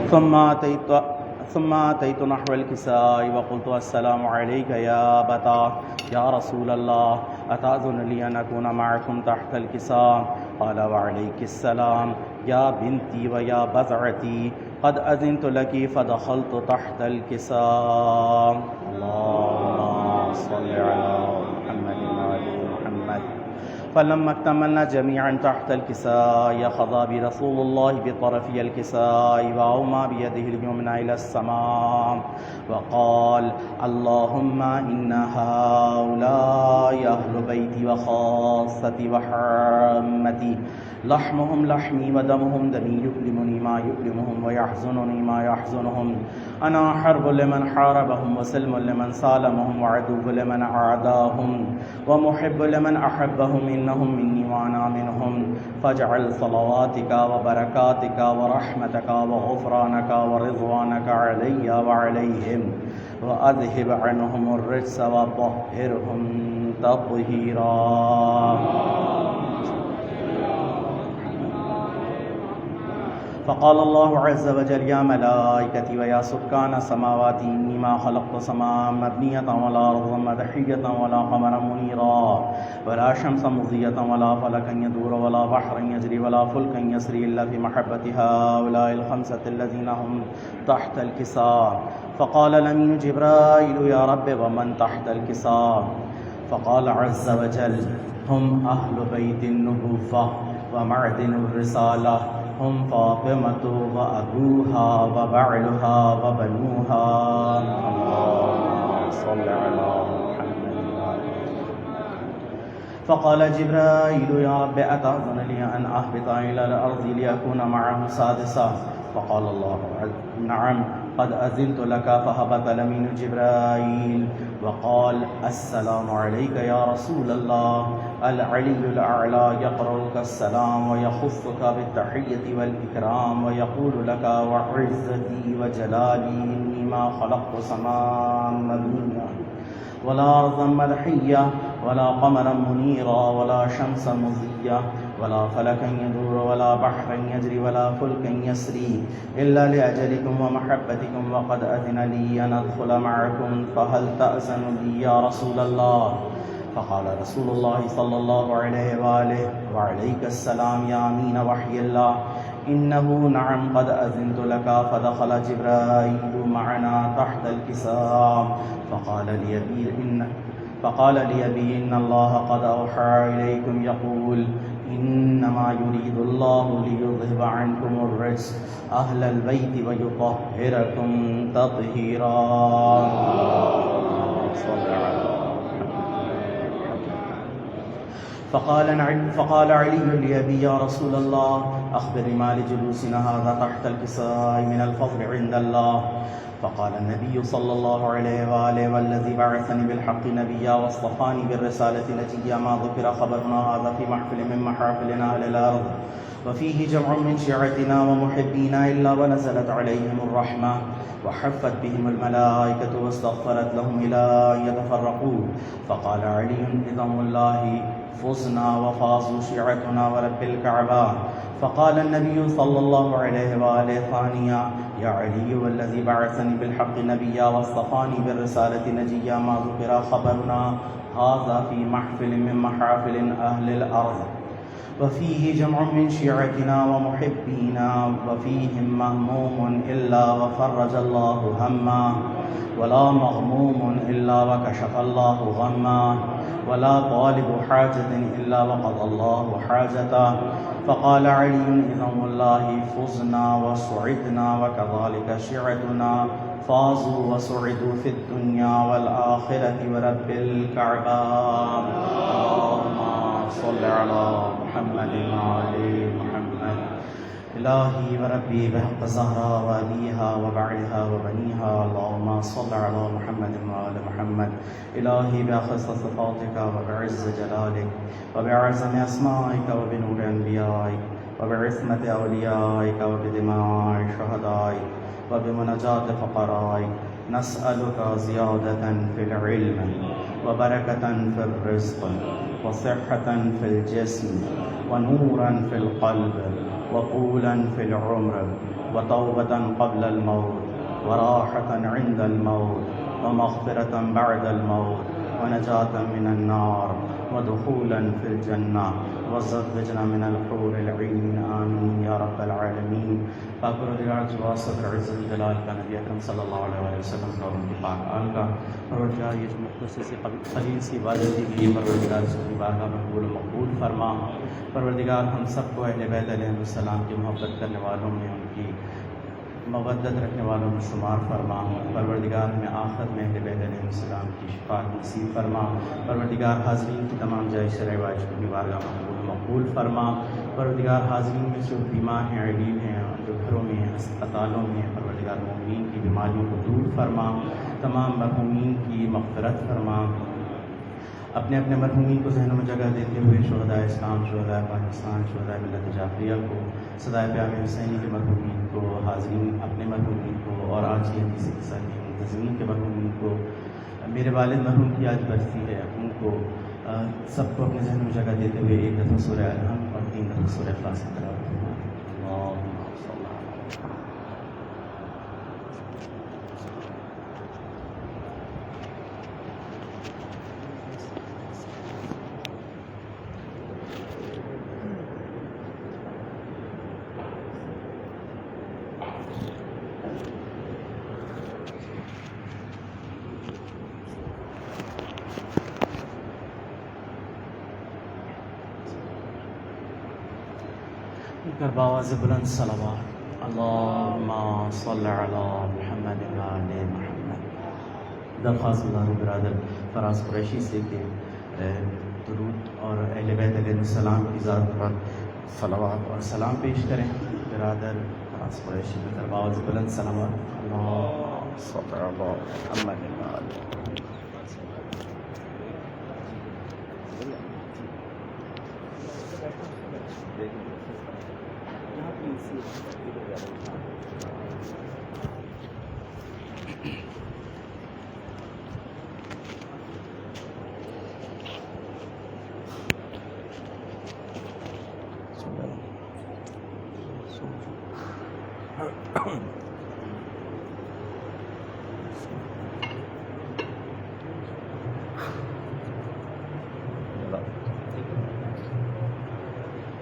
ثم أتيت نحو الكساء وقلت السلام عليك يا أبتا يا رسول الله أتأذن لي أن أكون معكم تحت الكساء؟ قال وعليك السلام يا بنتي ويا بذعتي قد أذنت لك فدخلت تحت الكساء. اللهم صل على محمد وآل محمد. فلما اكتملنا جميعا تحت الكساء خضع برسول الله بطرفي الكساء وأومى بيده اليمنى إلى السماء وقال اللهم إن هؤلاء أهل بيتي وخاصتي وحرمتي لحمهم لحمي ودمهم دمي يؤلمني ما يؤلمهم ويحزنني ما يحزنهم. أنا حرب لمن حاربهم وسلم لمن سالمهم وعدو لمن أعداهم ومحب لمن أحبهم. إنهم مني وأنا منهم. فاجعل صلواتك وبركاتك ورحمتك وغفرانك ورضوانك علي وعليهم وأذهب عنهم الرجس وطهرهم تطهيرا. فقال الله عز وجل يا ملائكتي ويا سكان السماوات إني ما خلقت سماء مبنية ولا أرضا مدحية ولا قمرا منيرا ولا شمسا مضية ولا فلكا يدور ولا بحرا يجري ولا فلكا يسري إلا في محبة هؤلاء الخمسة الذين هم تحت الكساء. فقال الأمين جبرائيل يا رب ومن تحت الكساء؟ فقال عز وجل هم أهل بيت النبوة ومعدن الرسالة، هم فاطمة وأبوها وبعلها وبنوها. اللهم صل على محمد. فقال جبرائيل يا رب أتأذن لي أن أهبط إلى الأرض لأكون معه سادسا؟ فقال الله نعم قد أذنت لك. فهبط الأمين جبرائيل وقال السلام عليك يا رسول الله. العلي الأعلى يقرأك السلام ويخصك بالتحية والإكرام ويقول لك وعزتي وجلالي إني ما خلقت سماء مبنية ولا أرضا مدحية ولا قمرا منيرا ولا شمسا مضية ولا فلكا يدور ولا بحرا يجري ولا فلكا يسري إلا لأجلكم ومحبتكم وقد أذن لي أن أدخل معكم فهل تأذن لي يا رسول الله؟ فقال رسول الله صلى الله عليه وآله وعليك السلام يا أمين وحي الله إنه نعم قد أذنت لك. فدخل جبرائيل معنا تحت الكساء فقال لي أبي إن الله قد أوحى إليكم يقول إنما يريد الله ليذهب عنكم الرجس أهل البيت ويطهركم تطهيرا. فقال علي لأبي يا رسول الله أخبرني ما لجلوسنا هذا تحت الكساء من الفضل عند الله. فقال النبي صلى الله عليه وآله والذي بعثني بالحق نبيا واصطفاني بالرسالة نجيا ما ذكر خبرنا هذا في محفل من محافلنا أهل الأرض وفيه جمع من شيعتنا ومحبينا إلا ونزلت عليهم الرحمة وحفت بهم الملائكة واستغفرت لهم إلى أن يتفرقوا. فقال علي إذا والله فزنا وفازوا شيعتنا ورب الكعبة. فقال النبي صلى الله عليه وآله ثانيا يا علي والذي بعثني بالحق نبيا واصطفاني بالرسالة نجيا ما ذكر خبرنا هذا في محفل من محافل أهل الأرض وفيه جمع من شيعتنا ومحبينا وفيهم مهموم إلا وفرج الله هما ولا مغموم إلا وكشف الله غما ولا طالب حاجة إلا وقضى الله حاجته. فقال علي إذا والله فزنا وسعدنا وكذلك شيعتنا فازوا وسعدوا في الدنيا والآخرة ورب الكعبة. اللهم صل على محمد وعلى محمد. إلهي وربي بحق زهرا وأبيها وبعلها وبنيها اللهم صل على محمد وآل محمد. إلهي بأخص صفاتك وبعز جلالك وبعظم أسمائك وبنور أنبيائك وبعصمة أوليائك وبدماء شهدائك وبمناجاة فقرائك نسألك زيادة في العلم وبركة في الرزق وصحة في الجسم ونورا في القلب وطولا في العمر وتوبة قبل الموت وراحة عند الموت ومغفرة بعد الموت ونجاة من النار ودخولا في الجنة وزوجنا من الحور العين آمين یا رب العالمین۔ پاک پروردگار جو صدر عزت جلال کا نبی اکرم صلی اللہ علیہ وسلم اور ان کے پاک آل کا پروردگار یہ جو مختصر سی قلیل سی عبادت دی گئی پروردگار اس کی بارگاہ میں قبول و مقبول فرما۔ پروردگار ہم سب کو اہل بیت علیہ السلام کی محبت کرنے والوں میں ان کی مودت رکھنے والوں میں شمار فرما۔ پروردگار میں آخر میں اہل بیت علیہ السلام کی شفاعت نصیب فرما۔ پروردگار حاضرین کی تمام جائز شرائع کی بارگاہ میں قبول مقبول فرما۔ پروردگار حاضرین میں جو بیمار ہیں، علیم ہیں، جو گھروں میں ہیں، اسپتالوں میں ہیں، پروردگار مومنین کی بیماریوں کو دور فرما، تمام مرحومین کی مغفرت فرما۔ اپنے اپنے مرحومین کو ذہنوں میں جگہ دیتے ہوئے شہداء اسلام، شہداء پاکستان، شہداء ملت جعفریہ کو، صدائے پیام حسینی کے مرحومین کو، حاضرین اپنے مرحومین کو، اور آج کی حدیث قصہ کے منتظمین کے مرحومین کو، میرے والد مرحوم کی آج برسی ہے، ان کو سب کو اپنے ذہن میں جگہ دیتے ہوئے ایک دفعہ سورہ الحمد اور 3 دفعہ سورہ اخلاص کی تلاوت کرنا۔ کر باواز بلند صلوات اللہم صل علی محمد و آل محمد۔ درخواست اللہ برادر فراز قریشی سے کہ درود اور اہل بیت علیہ السلام کی ذات پر صلوات اور سلام پیش کریں۔ برادر فراز قریشی کی کر باواز بلند صلوات اللہم صل علی محمد و آل محمد۔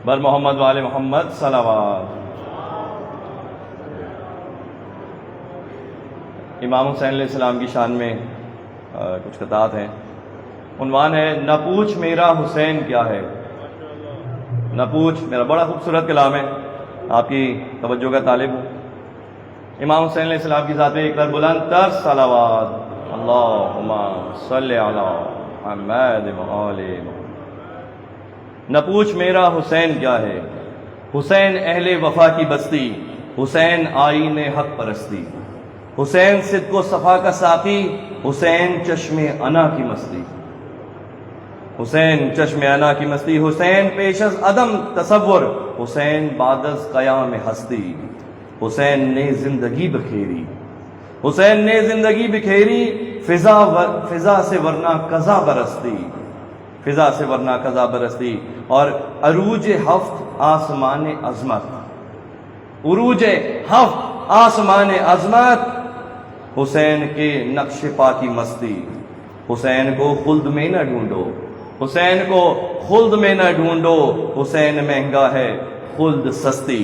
بر محمد وآل محمد صلوات۔ امام حسین علیہ السلام کی شان میں کچھ قطعات ہیں۔ عنوان ہے نہ پوچھ میرا حسین کیا ہے۔ نہ پوچھ میرا، بڑا خوبصورت کلام ہے، آپ کی توجہ کا طالب ہوں۔ امام حسین علیہ السلام کی ذات میں ایک بار بلند تر صلوات اللہم صلی علی محمد و آل محمد۔ نہ پوچھ میرا حسین کیا ہے، حسین اہل وفا کی بستی، حسین آئین حق پرستی، حسین صدق و صفا کا ساقی، حسین چشم انا کی مستی، حسین چشم انا کی مستی، حسین پیش از عدم تصور، حسین بعد از قیام ہستی، حسین نے زندگی بکھیری، حسین نے زندگی بکھیری، فضا سے ورنہ قضا برستی، فضا سے ورنہ قضا برستی، اور عروج ہفت آسمان عظمت، عروج ہفت آسمان عظمت، حسین کے نقش پا کی مستی، حسین کو خلد میں نہ ڈھونڈو، حسین کو خلد میں نہ ڈھونڈو، حسین مہنگا ہے خلد سستی،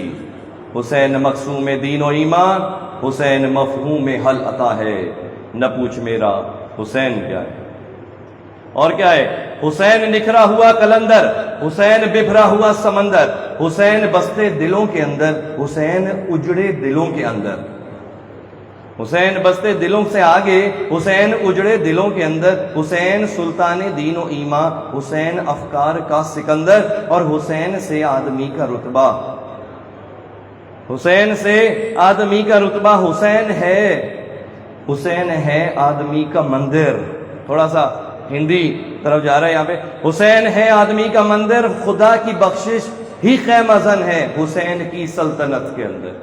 حسین مقسوم دین و ایمان، حسین مفہوم حل عطا ہے، نہ پوچھ میرا حسین کیا ہے۔ اور کیا ہے، حسین نکھرا ہوا کلندر، حسین بکھرا ہوا سمندر، حسین بستے دلوں کے اندر، حسین اجڑے دلوں کے اندر، حسین بستے دلوں سے آگے، حسین اجڑے دلوں کے اندر، حسین سلطان دین و ایمان، حسین افکار کا سکندر، اور حسین سے آدمی کا رتبہ، حسین سے آدمی کا رتبہ، حسین ہے آدمی کا مندر۔ تھوڑا سا ہندی طرف جا رہا ہے یہاں پہ، حسین ہے آدمی کا مندر، خدا کی بخشش ہی خیمہ زن ہے حسین کی سلطنت کے اندر،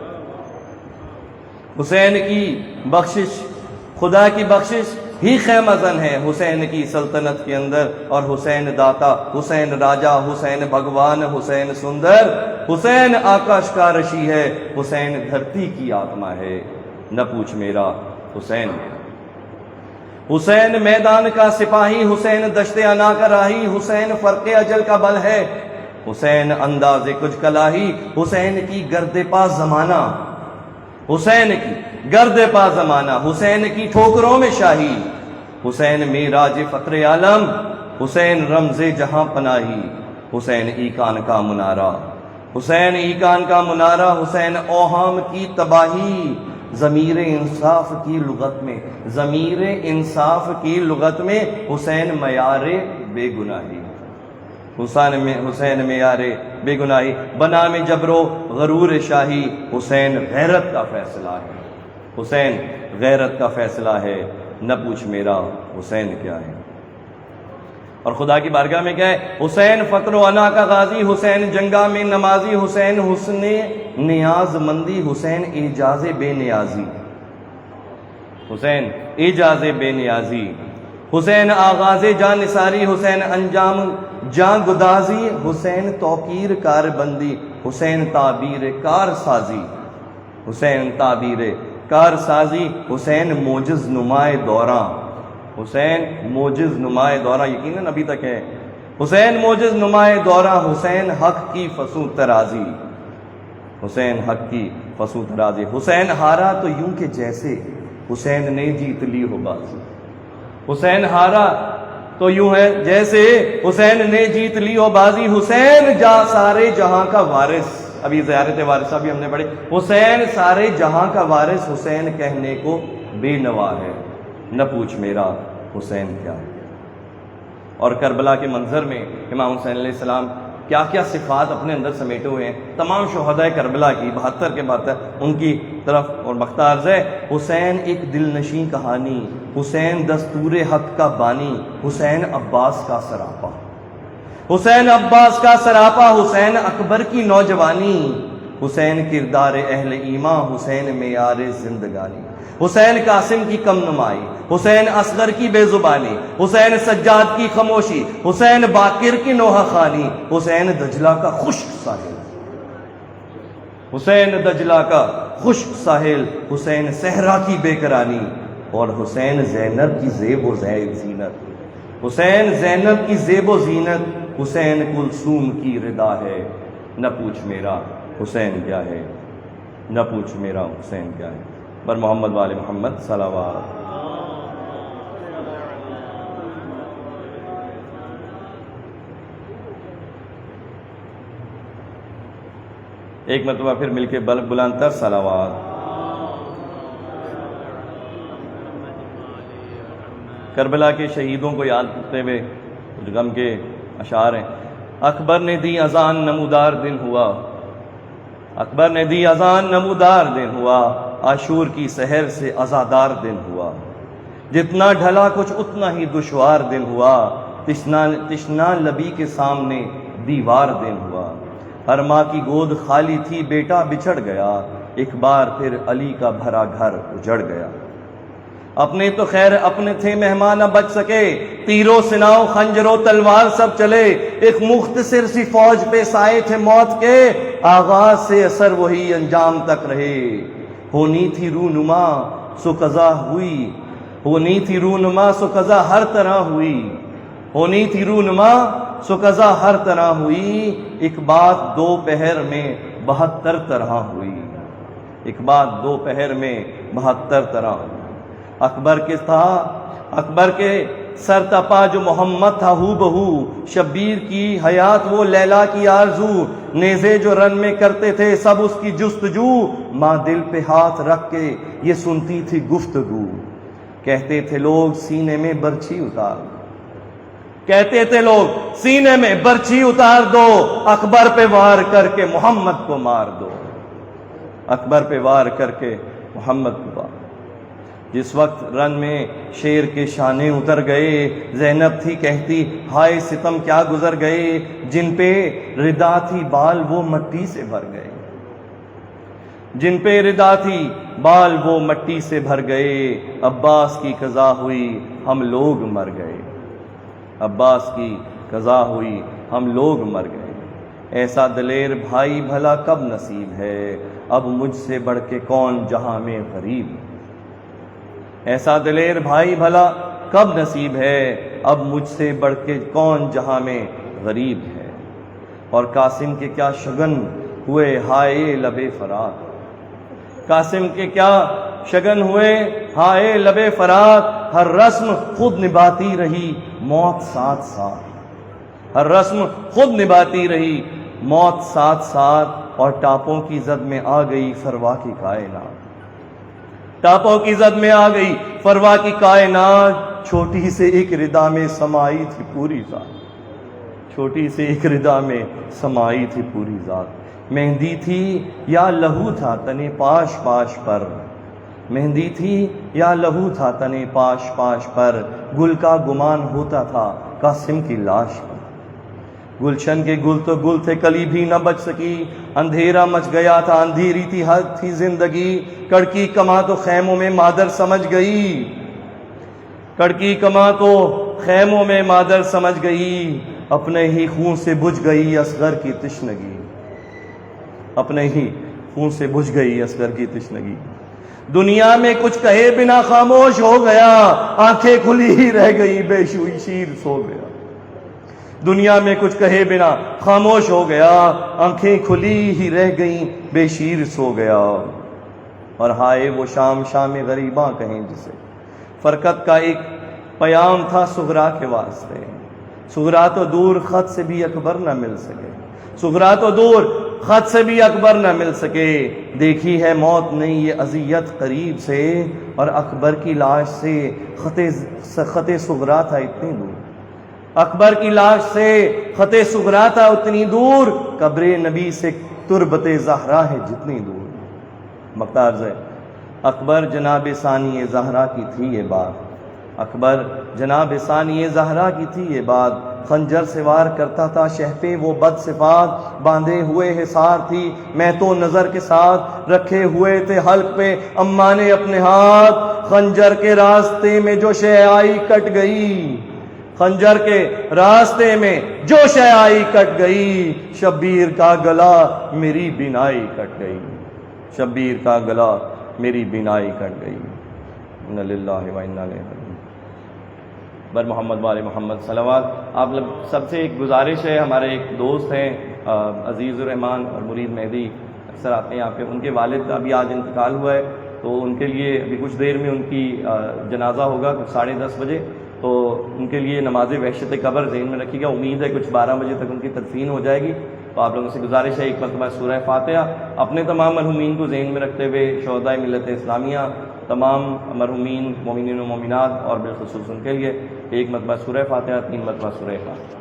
حسین کی بخشش، خدا کی بخشش ہی خیمہ زن ہے حسین کی سلطنت کے اندر، اور حسین داتا، حسین راجا، حسین بھگوان، حسین سندر، حسین آکاش کا رشی ہے، حسین دھرتی کی آتما ہے، نہ پوچھ میرا حسین میرا۔ حسین میدان کا سپاہی، حسین دشت انا کا راہی، حسین فرق اجل کا بل ہے، حسین انداز کچھ کلاہی، حسین کی گرد پا زمانہ، حسین کی گرد پا زمانہ، حسین کی ٹھوکروں میں شاہی، حسین میراج فخر عالم، حسین رمز جہاں پناہی، حسین ایکان کا منارہ، حسین ایکان کا منارہ، حسین اوہام کی تباہی، ضمیر انصاف کی لغت میں، ضمیر انصاف کی لغت میں حسین معیار بے گناہی، حسین معیار بے گناہی، بنا میں جبر و غرور شاہی، حسین غیرت کا فیصلہ ہے، حسین غیرت کا فیصلہ ہے، نہ پوچھ میرا حسین کیا ہے۔ اور خدا کی بارگاہ میں کیا ہے؟ حسین فقر و انا کا غازی، حسین جنگا میں نمازی، حسین حسن نیاز مندی، حسین اعجاز بے نیازی، حسین اعجاز بے نیازی، حسین آغاز جان نثاری، حسین انجام جان گدازی، حسین توقیر کار بندی، حسین تعبیر کار سازی، حسین تعبیر کار سازی، حسین موجز نمائے دوراں، حسین موجز نمائے دوراں، یقیناً ابھی تک ہے، حسین موجز نمائے دوراں، حسین حق کی فسوں ترازی، حسین حق کی فسوں ترازی، حسین ہارا تو یوں کہ جیسے حسین نے جیت لی ہو بازی، حسین ہارا تو یوں ہے جیسے حسین نے جیت لی ہو بازی، حسین سارے جہاں کا وارث، ابھی زیارت وارثہ بھی ہم نے پڑھی، حسین سارے جہاں کا وارث، حسین کہنے کو بے نوا ہے، نہ پوچھ میرا حسین کیا ہے۔ اور کربلا کے منظر میں امام حسین علیہ السلام کیا کیا صفات اپنے اندر سمیٹے ہوئے ہیں، تمام شہداء کربلا کی 72 کے 72 ان کی طرف اور بختہ عرض ہے۔ حسین ایک دل نشیں کہانی، حسین دستور حق کا بانی، حسین عباس کا سراپا، حسین عباس کا سراپا، حسین اکبر کی نوجوانی، حسین کردار اہل ایمان، حسین معیار زندگانی، حسین قاسم کی کم نمائی، حسین اصغر کی بے زبانی، حسین سجاد کی خاموشی، حسین باقر کی نوحہ خانی، حسین دجلہ کا خشک ساحل، حسین دجلہ کا خشک ساحل، حسین صحرا کی بے قراری، اور حسین زینب کی زیب و زینت، حسین زینب کی زیب و زینت، حسین کلثوم کی ردا ہے، نہ پوچھ میرا حسین کیا ہے، نہ پوچھ میرا حسین کیا ہے۔ بر محمد وآل محمد صلوات۔ ایک مرتبہ پھر مل کے بلند تر صلوات۔ کربلا کے شہیدوں کو یاد کرتے ہوئے کچھ غم کے اشعار ہیں۔ اکبر نے دی اذان نمودار دن ہوا، اکبر نے دی اذان نمودار دن ہوا، عاشور کی سحر سے عزادار دن ہوا، جتنا ڈھلا کچھ اتنا ہی دشوار دن ہوا، تشنا لبی کے سامنے دیوار دن ہوا، ہر ماں کی گود خالی تھی بیٹا بچھڑ گیا، ایک بار پھر علی کا بھرا گھر اجڑ گیا، اپنے تو خیر اپنے تھے مہمان نہ بچ سکے، تیروں سناؤ خنجروں تلوار سب چلے، ایک مختصر سی فوج پہ سائے تھے موت کے، آغاز سے اثر وہی انجام تک رہے، ہونی تھی رونما سو قضا ہوئی، ہونی تھی رونما سو قضا ہر طرح ہوئی، ہونی تھی رونما سو قضا ہر طرح ہوئی، ایک بات دو پہر میں 72 طرح ہوئی، ایک بات دو پہر میں 72 طرح ہوئی۔ اکبر کے سر تپا جو محمد تھا ہو بہو، شبیر کی حیات وہ لیلا کی آرزو، نیزے جو رن میں کرتے تھے سب اس کی جستجو، ماں دل پہ ہاتھ رکھ کے یہ سنتی تھی گفتگو، کہتے تھے لوگ سینے میں برچھی اتار، کہتے تھے لوگ سینے میں برچھی اتار دو، اکبر پہ وار کر کے محمد کو مار دو، اکبر پہ وار کر کے محمد کو مار دو۔ جس وقت رن میں شیر کے شانے اتر گئے، زینب تھی کہتی ہائے ستم کیا گزر گئے، جن پہ ردا تھی بال وہ مٹی سے بھر گئے، جن پہ ردا تھی بال وہ مٹی سے بھر گئے، عباس کی قضا ہوئی ہم لوگ مر گئے، عباس کی قضا ہوئی ہم لوگ مر گئے، ایسا دلیر بھائی بھلا کب نصیب ہے، اب مجھ سے بڑھ کے کون جہاں میں غریب ہے۔ ایسا دلیر بھائی بھلا کب نصیب ہے، اب مجھ سے بڑھ کے کون جہاں میں غریب ہے۔ اور قاسم کے کیا شگن ہوئے ہائے لب فرات، قاسم کے کیا شگن ہوئے ہائے لب فرات، ہر رسم خود نبھاتی رہی موت ساتھ ساتھ، ہر رسم خود نبھاتی رہی موت ساتھ ساتھ، اور ٹاپوں کی زد میں آ گئی فروا کی کائنات، ٹاپوں کی زد میں آ گئی فروا کی کائنات۔ چھوٹی سے ایک ردا میں سمائی تھی پوری ذات، چھوٹی سے ایک ردا میں سمائی تھی پوری ذات۔ مہندی تھی یا لہو تھا تنے پاش پاش پر، مہندی تھی یا لہو تھا تنے پاش پاش پر، گل کا گمان ہوتا تھا قاسم کی لاش پر۔ گلشن کے گل تو گل تھے کلی بھی نہ بچ سکی، اندھیرا مچ گیا تھا اندھیری تھی حد تھی زندگی، کڑکی کماں تو خیموں میں مادر سمجھ گئی، کڑکی کماں تو خیموں میں مادر سمجھ گئی، اپنے ہی خون سے بجھ گئی اصغر کی تشنگی، اپنے ہی خون سے بجھ گئی اصغر کی تشنگی۔ دنیا میں کچھ کہے بنا خاموش ہو گیا، آنکھیں کھلی ہی رہ گئی بے شوئی شیر سو گیا۔ دنیا میں کچھ کہے بنا خاموش ہو گیا، آنکھیں کھلی ہی رہ گئیں بے شیر سو گیا۔ اور ہائے وہ شام شام غریباں کہیں جسے، فرقت کا ایک پیام تھا صغرا کے واسطے، صغرا تو دور خط سے بھی اکبر نہ مل سکے، صغرا تو دور خط سے بھی اکبر نہ مل سکے، دیکھی ہے موت نے یہ اذیت قریب سے، اور اکبر کی لاش سے خط صغرا تھا اتنی دور، اکبر کی لاش سے خط صغرا تھا اتنی دور، قبر نبی سے تربت زہرا ہے جتنی دور۔ مقتارز ہے اکبر جناب ثانی زہرا کی تھی یہ بات، اکبر جناب ثانی زہرا کی تھی یہ بات، خنجر سے وار کرتا تھا شہ پہ وہ بد صفات، باندھے ہوئے حصار تھی میں تو نظر کے ساتھ، رکھے ہوئے تھے حلق پہ اماں نے اپنے ہاتھ، خنجر کے راستے میں جو شے آئی کٹ گئی، خنجر کے راستے میں جو شے آئی کٹ گئی، شبیر کا گلا میری بینائی کٹ گئی، شبیر کا گلا میری بینائی کٹ گئی۔ انا للہ و انا الیہ راجعون۔ بر محمد وآل محمد صلوات۔ آپ لوگ سب سے ایک گزارش ہے، ہمارے ایک دوست ہیں عزیز الرحمان اور مرید مہدی، اکثر آتے ہیں یہاں پہ، ان کے والد کا بھی آج انتقال ہوا ہے، تو ان کے لیے ابھی کچھ دیر میں ان کی جنازہ ہوگا، کچھ 10:30 بجے، تو ان کے لیے نماز وحشت قبر ذہن میں رکھیے گا، امید ہے کچھ 12 بجے تک ان کی تدفین ہو جائے گی، تو آپ لوگوں سے گزارش ہے ایک مرتبہ سورہ فاتحہ اپنے تمام مرحومین کو ذہن میں رکھتے ہوئے، شہدائے ملت اسلامیہ، تمام مرحومین مومنین و مومنات اور بالخصوص ان کے لیے ایک مرتبہ سورہ فاتحہ، 3 مرتبہ سورہ فاتحہ۔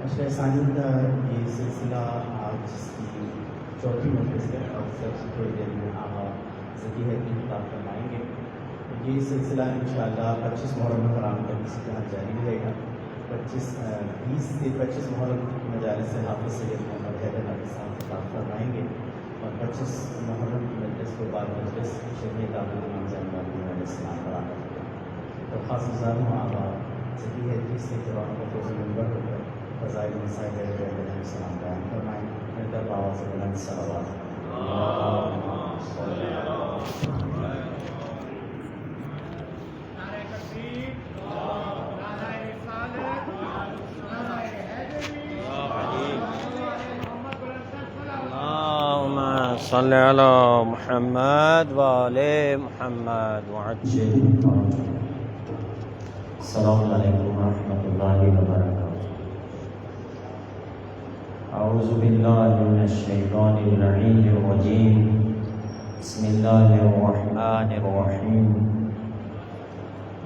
مشرع ثانی کا یہ سلسلہ آج اس کی چوتھی مجلس ہے، اور سب سے تھوڑی دیر میں آغا ذکی ہے کی خطاب فرمائیں گے۔ یہ سلسلہ انشاءاللہ 25 محرم حرام تک اسی طرح جاری رہے گا۔ 20 سے 25 محرم مجالس حافظ سید محمد حیدر علی صاحب خطاب فرمائیں گے، اور 25 محرم کی مجلس کے بعد مجلس شہید امام زین علیہ السلام پر آتا ہے۔ درخواست گزار ہوں آغا ذکی ہے جس سے قرآن کو فوز منبر ہو کر فضائل مسائل علیہ السلام بیان فرمائیں، مردہ باواز بلند صلوات۔ صلی علی محمد و آل محمد وعجل۔ السلام علیکم ورحمۃ اللہ وبرکاتہ۔ اعوذ باللہ من الشیطان اللعین الرجیم، بسم الله الرحمن الرحيم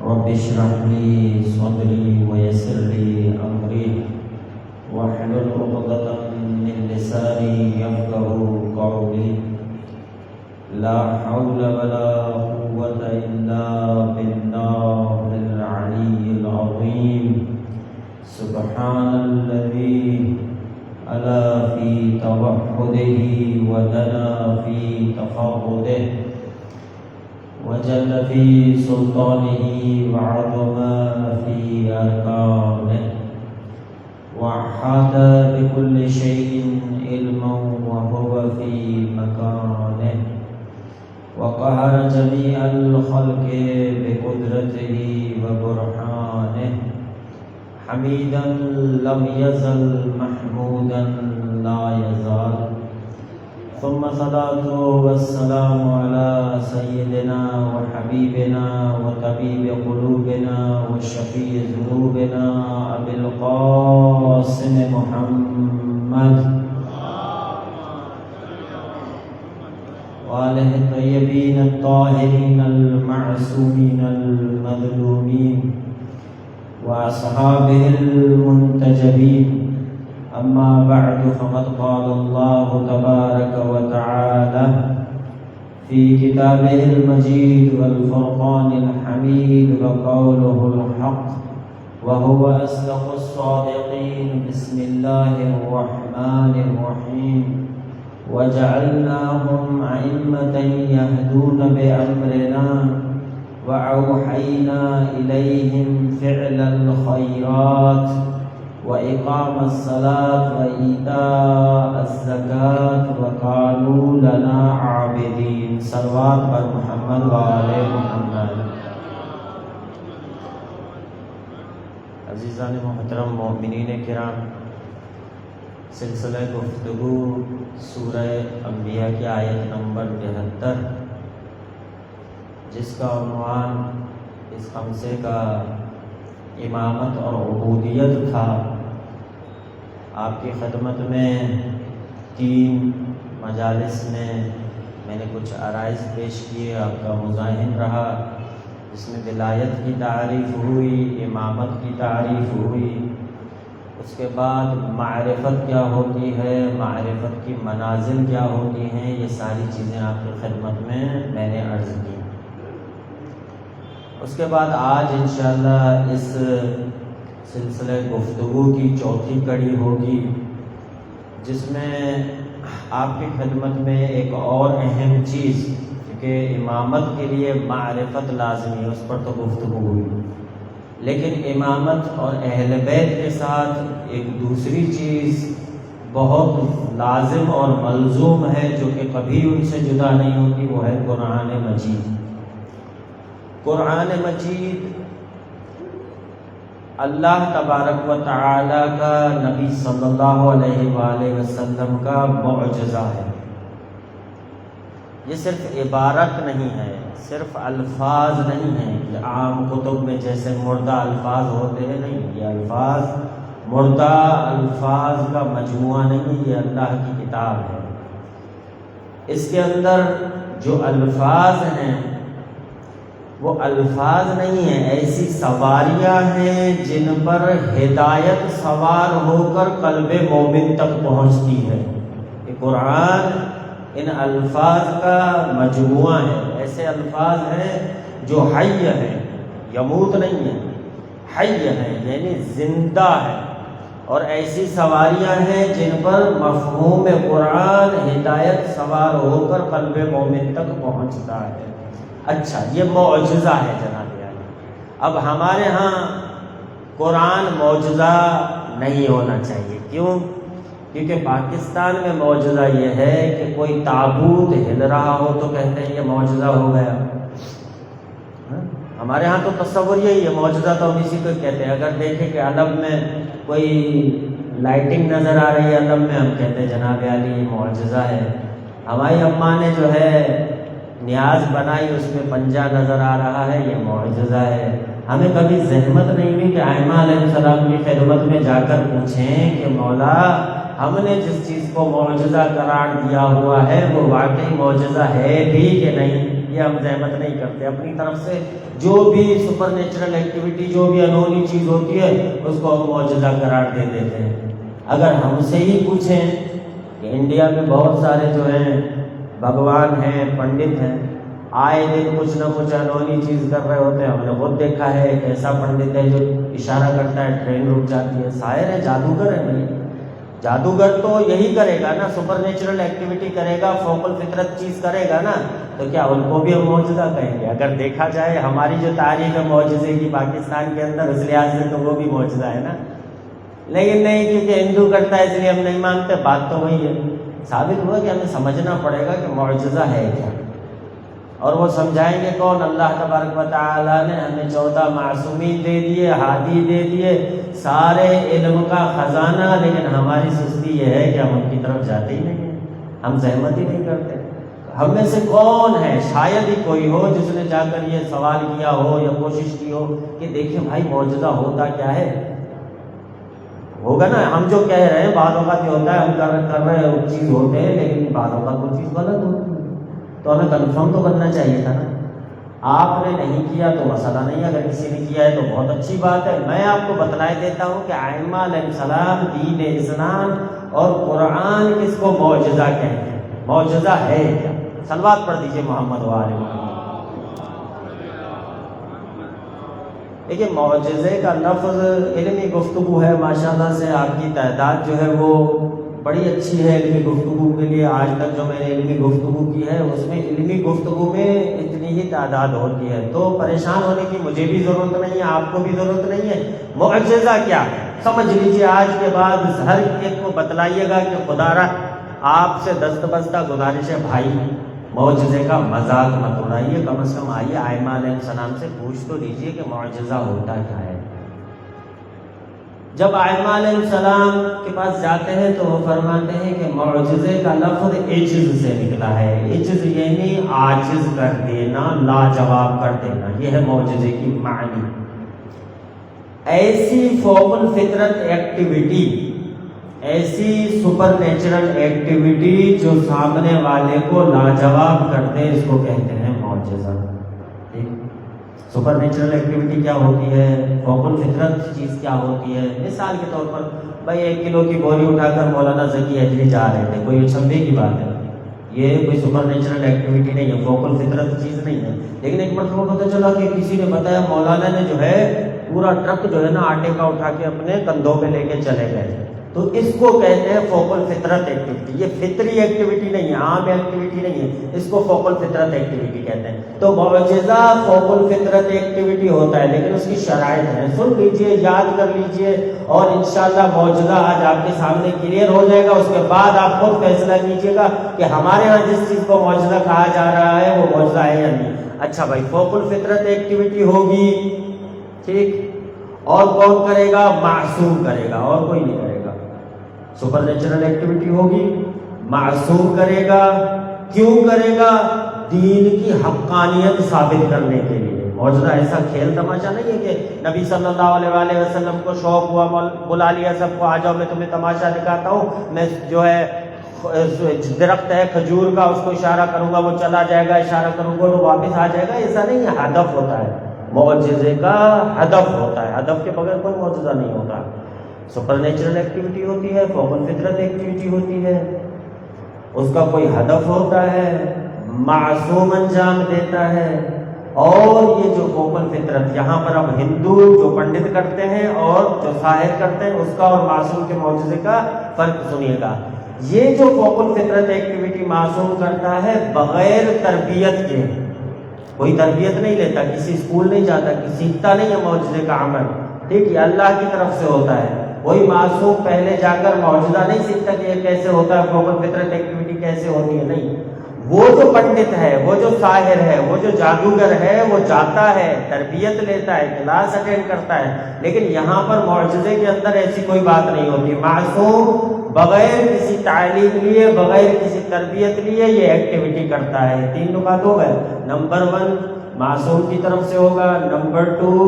رب اشرح لي صدري ويسر لي أمري واحلل عقدة من لساني يفقهوا قولي لا حول ولا قوة إلا بالله العلي العظيم سبحان الذي ألا في توحده ودنا في تفرده وجل في سلطانه وعظم في أركانه وأحاط بكل شيء علما وهو في مكانه وقهر جميع الخلق بقدرته وبرهانه حميدا لم يزل محمودا لا يزال ثم صلاة والسلام على سيدنا وحبيبنا وطبيب قلوبنا وشفيع ذنوبنا أبي القاسم محمد وآله الطيبين الطاهرين المعصومين المظلومين وأصحابه المنتجبين أما بعد فقد قال الله تبارك وتعالى في كتابه المجيد والفرقان الحميد وقوله الحق وهو أصدق الصادقين بسم الله الرحمن الرحيم وجعلناهم أئمة يهدون بأمرنا وأوحينا إليهم فعل الخيرات وإقام الصلاة وإيتاء الزكاة وقالوا لنا عابدين صلوات پر محمد وآل محمد. عزیزان محترم مومنین کرام، سلسلہ گفتگو سورہ انبیاء کی آیت نمبر 73 جس کا عنوان اس خمسے کا امامت اور عبودیت تھا، آپ کی خدمت میں 3 مجالس میں میں نے کچھ عرائض پیش کیے، آپ کا مظاہن رہا، جس میں ولایت کی تعریف ہوئی، امامت کی تعریف ہوئی، اس کے بعد معرفت کیا ہوتی ہے، معرفت کی منازل کیا ہوتی ہیں، یہ ساری چیزیں آپ کی خدمت میں نے عرض کی. اس کے بعد آج انشاءاللہ اس سلسلہ گفتگو کی 4تھی کڑی ہوگی، جس میں آپ کی خدمت میں ایک اور اہم چیز کہ امامت کے لیے معرفت لازمی ہے، اس پر تو گفتگو ہوئی، لیکن امامت اور اہل بیت کے ساتھ ایک دوسری چیز بہت لازم اور ملزوم ہے جو کہ کبھی ان سے جدا نہیں ہوتی، وہ ہے قرآن مجید. قرآن مجید اللہ تبارک و تعالی کا نبی صلی اللہ علیہ وآلہ وسلم کا معجزہ ہے. یہ صرف عبارت نہیں ہے، صرف الفاظ نہیں ہیں کہ عام کتب میں جیسے مردہ الفاظ ہوتے ہیں، نہیں، یہ الفاظ مردہ الفاظ کا مجموعہ نہیں، یہ اللہ کی کتاب ہے. اس کے اندر جو الفاظ ہیں وہ الفاظ نہیں ہیں، ایسی سواریاں ہیں جن پر ہدایت سوار ہو کر قلب مومن تک پہنچتی ہے. یہ قرآن ان الفاظ کا مجموعہ ہے. ایسے الفاظ ہیں جو حی ہیں، یموت نہیں ہے، حی ہے یعنی زندہ ہے، اور ایسی سواریاں ہیں جن پر مفہوم قرآن ہدایت سوار ہو کر قلب مومن تک پہنچتا ہے. اچھا، یہ معجزہ ہے جناب عالی. اب ہمارے ہاں قرآن معجزہ نہیں ہونا چاہیے. کیوں؟ کیونکہ پاکستان میں معجزہ یہ ہے کہ کوئی تابوت ہل رہا ہو تو کہتے ہیں یہ معجزہ ہو گیا. ہمارے ہاں تو تصور یہی ہے، معجزہ تو ہم اسی کو کہتے ہیں. اگر دیکھیں کہ علم میں کوئی لائٹنگ نظر آ رہی ہے علم میں، ہم کہتے ہیں جناب عالی یہ معجزہ ہے. ہماری اماں نے جو ہے نیاز بنائی، اس میں پنجہ نظر آ رہا ہے، یہ معجزہ ہے. ہمیں کبھی زحمت نہیں ہوئی کہ ائمہ علیہ السلام کی خدمت میں جا کر پوچھیں کہ مولا ہم نے جس چیز کو معجزہ قرار دیا ہوا ہے وہ واقعی معجزہ ہے بھی کہ نہیں، یہ ہم زحمت نہیں کرتے اپنی طرف سے۔ جو بھی سپر نیچرل ایکٹیویٹی، جو بھی انہونی چیز ہوتی ہے اس کو ہم معجزہ قرار دے دیتے ہیں۔ اگر ہم سے ہی پوچھیں کہ انڈیا میں بہت سارے جو ہیں بھگوان ہیں، پنڈت ہیں، آئے دن کچھ نہ کچھ انہونی چیز کر رہے ہوتے ہیں۔ ہم نے خود دیکھا ہے ایک ایسا پنڈت ہے جو اشارہ کرتا ہے ٹرین رک جاتی ہے، ساحر ہے، جادوگر ہے بھائی۔ جادوگر تو یہی کرے گا نا، سپر نیچرل ایکٹیویٹی کرے گا، فوق الفطرت چیز کرے گا نا، تو کیا ان کو بھی ہم معجزہ کہیں گے؟ اگر دیکھا جائے ہماری جو تاریخ ہے معجزے کی پاکستان کے اندر، اس لحاظ سے تو وہ بھی معجزہ ہے نا، لیکن نہیں کیونکہ ہندو کرتا ہے اس لیے ہم نہیں مانتے۔ بات تو وہی ہے، ثابت ہوا کہ ہمیں سمجھنا پڑے گا کہ معجزہ ہے کیا، اور وہ سمجھائیں گے کون؟ اللہ تبارک و تعالیٰ نے ہمیں 14 معصومین دے دیے، ہادی دے دیے، سارے علم کا خزانہ، لیکن ہماری سستی یہ ہے کہ ہم ان کی طرف جاتے ہی نہیں ہیں، ہم زحمت ہی نہیں کرتے۔ ہم میں سے کون ہے، شاید ہی کوئی ہو جس نے جا کر یہ سوال کیا ہو یا کوشش کی ہو کہ دیکھیں بھائی معجزہ ہوتا کیا ہے؟ ہوگا نا، ہم جو کہہ رہے ہیں بعض اوقات یہ ہوتا ہے ہم کر رہے ہیں چیز ہوتے ہیں، لیکن بعض اوقات وہ چیز غلط ہوتی ہے، تو ہمیں کنفرم تو کرنا چاہیے تھا نا۔ آپ نے نہیں کیا تو مسئلہ نہیں، اگر کسی نے کیا ہے تو بہت اچھی بات ہے۔ میں آپ کو بتلائے دیتا ہوں کہ ائمہ علیہ السلام، دین اسلام اور قرآن کس کو معجزہ کہتے ہیں، معجزہ ہے کیا؟ صلوات پڑھ دیجئے محمد و آل محمد۔ دیکھیے معجزے کا لفظ علمی گفتگو ہے، ماشاءاللہ سے آپ کی تعداد جو ہے وہ بڑی اچھی ہے علمی گفتگو کے لیے۔ آج تک جو میں نے علمی گفتگو کی ہے اس میں علمی گفتگو میں اتنی ہی تعداد ہوتی ہے، تو پریشان ہونے کی مجھے بھی ضرورت نہیں ہے، آپ کو بھی ضرورت نہیں ہے۔ معجزہ کیا ہے سمجھ لیجئے، آج کے بعد ہر ایک کو بتلائیے گا کہ خدا را آپ سے دستبستہ گزارش ہے بھائی، معجزے کا مذاق مت اڑائیے، کم از کم آئیے ائمہ علیہ السلام سے پوچھ تو لیجئے کہ معجزہ ہوتا کیا ہے۔ جب ائمہ علیہ السلام کے پاس جاتے ہیں تو وہ فرماتے ہیں کہ معجزے کا لفظ عجز سے نکلا ہے، عجز یعنی عاجز کر دینا، لاجواب کر دینا، یہ ہے معجزے کی معنی۔ ایسی فوق الفطرت ایکٹیویٹی، ایسی سپر نیچرل ایکٹیویٹی جو سامنے والے کو لاجواب کر دے، اس کو کہتے ہیں معجزہ۔ سپر نیچرل ایکٹیویٹی کیا ہوتی ہے، فوق الفطرت چیز کیا ہوتی ہے؟ مثال کے طور پر بھائی 1 کلو کی بوری اٹھا کر مولانا زکی اجری جا رہے تھے، کوئی چھپے کی بات ہے، یہ کوئی سپر نیچرل ایکٹیویٹی نہیں ہے، فوق الفطرت چیز نہیں ہے۔ لیکن ایک مرتبہ پتہ چلا کہ کسی نے بتایا مولانا نے جو ہے پورا ٹرک جو ہے نا آٹے کا اٹھا کے اپنے کندھوں پہ لے کے چلے گئے، تو اس کو کہتے ہیں فوق الفطرت ایکٹیویٹی۔ یہ فطری ایکٹیویٹی نہیں ہے، عام ایکٹیویٹی نہیں ہے، اس کو فوق الفطرت ایکٹیویٹی کہتے ہیں۔ تو معجزہ فوق الفطرت ایکٹیویٹی ہوتا ہے، لیکن اس کی شرائط ہیں، سن لیجئے، یاد کر لیجئے، اور انشاءاللہ معجزہ آج آپ کے سامنے کلیئر ہو جائے گا۔ اس کے بعد آپ خود فیصلہ کیجئے گا کہ ہمارے ہاں جس چیز کو معجزہ کہا جا رہا ہے وہ معجزہ ہے یا نہیں۔ اچھا بھائی، فوق الفطرت ایکٹیویٹی ہوگی، ٹھیک، اور کون کرے گا؟ معصوم کرے گا، اور کوئی نہیں کرے گا۔ سپر نیچرل ایکٹیویٹی ہوگی، معصوم کرے گا، کیوں کرے گا؟ دین کی حقانیت ثابت کرنے کے لیے۔ معجزہ ایسا کھیل تماشا نہیں ہے کہ نبی صلی اللہ علیہ وآلہ وسلم کو شوق ہوا، بلا لیا سب کو، آ جاؤ میں تمہیں تماشا دکھاتا ہوں، میں جو ہے درخت ہے کھجور کا، اس کو اشارہ کروں گا وہ چلا جائے گا، اشارہ کروں گا تو واپس آ جائے گا، ایسا نہیں ہے۔ ہدف ہوتا ہے معجزے کا، ہدف ہوتا ہے، ہدف کے بغیر کوئی معجزہ نہیں ہوتا۔ سپر نیچرل ایکٹیویٹی ہوتی ہے، فوق الفطرت ایکٹیویٹی ہوتی ہے، اس کا کوئی ہدف ہوتا ہے، معصوم انجام دیتا ہے۔ اور یہ جو فوق الفطرت، یہاں پر اب ہندو جو پنڈت کرتے ہیں اور جو ساحر کرتے ہیں، اس کا اور معصوم کے معجزے کا فرق سنیے گا۔ یہ جو فوق الفطرت ایکٹیویٹی معصوم کرتا ہے بغیر تربیت کے، کوئی تربیت نہیں لیتا، کسی اسکول نہیں جاتا، سیکھتا نہیں ہے معجزے کا عمل، ٹھیک ہے، اللہ کی طرف سے ہوتا ہے۔ کوئی معصوم پہلے جا کر معجزہ نہیں سیکھتا کہ یہ کیسے ہوتا ہے، فوق الفطرت ایکٹیویٹی کیسے ہوتی ہے، نہیں۔ وہ جو پنڈت ہے، وہ جو ساحر ہے، وہ جو جادوگر ہے، وہ جاتا ہے، تربیت لیتا ہے، کلاس اٹینڈ کرتا ہے، لیکن یہاں پر معجزے کے اندر ایسی کوئی بات نہیں ہوتی۔ معصوم بغیر کسی تعلیم لیے، بغیر کسی تربیت لیے یہ ایکٹیویٹی کرتا ہے۔ 3 نکات ہو گئے۔ نمبر 1 معصوم کی طرف سے ہوگا، نمبر 2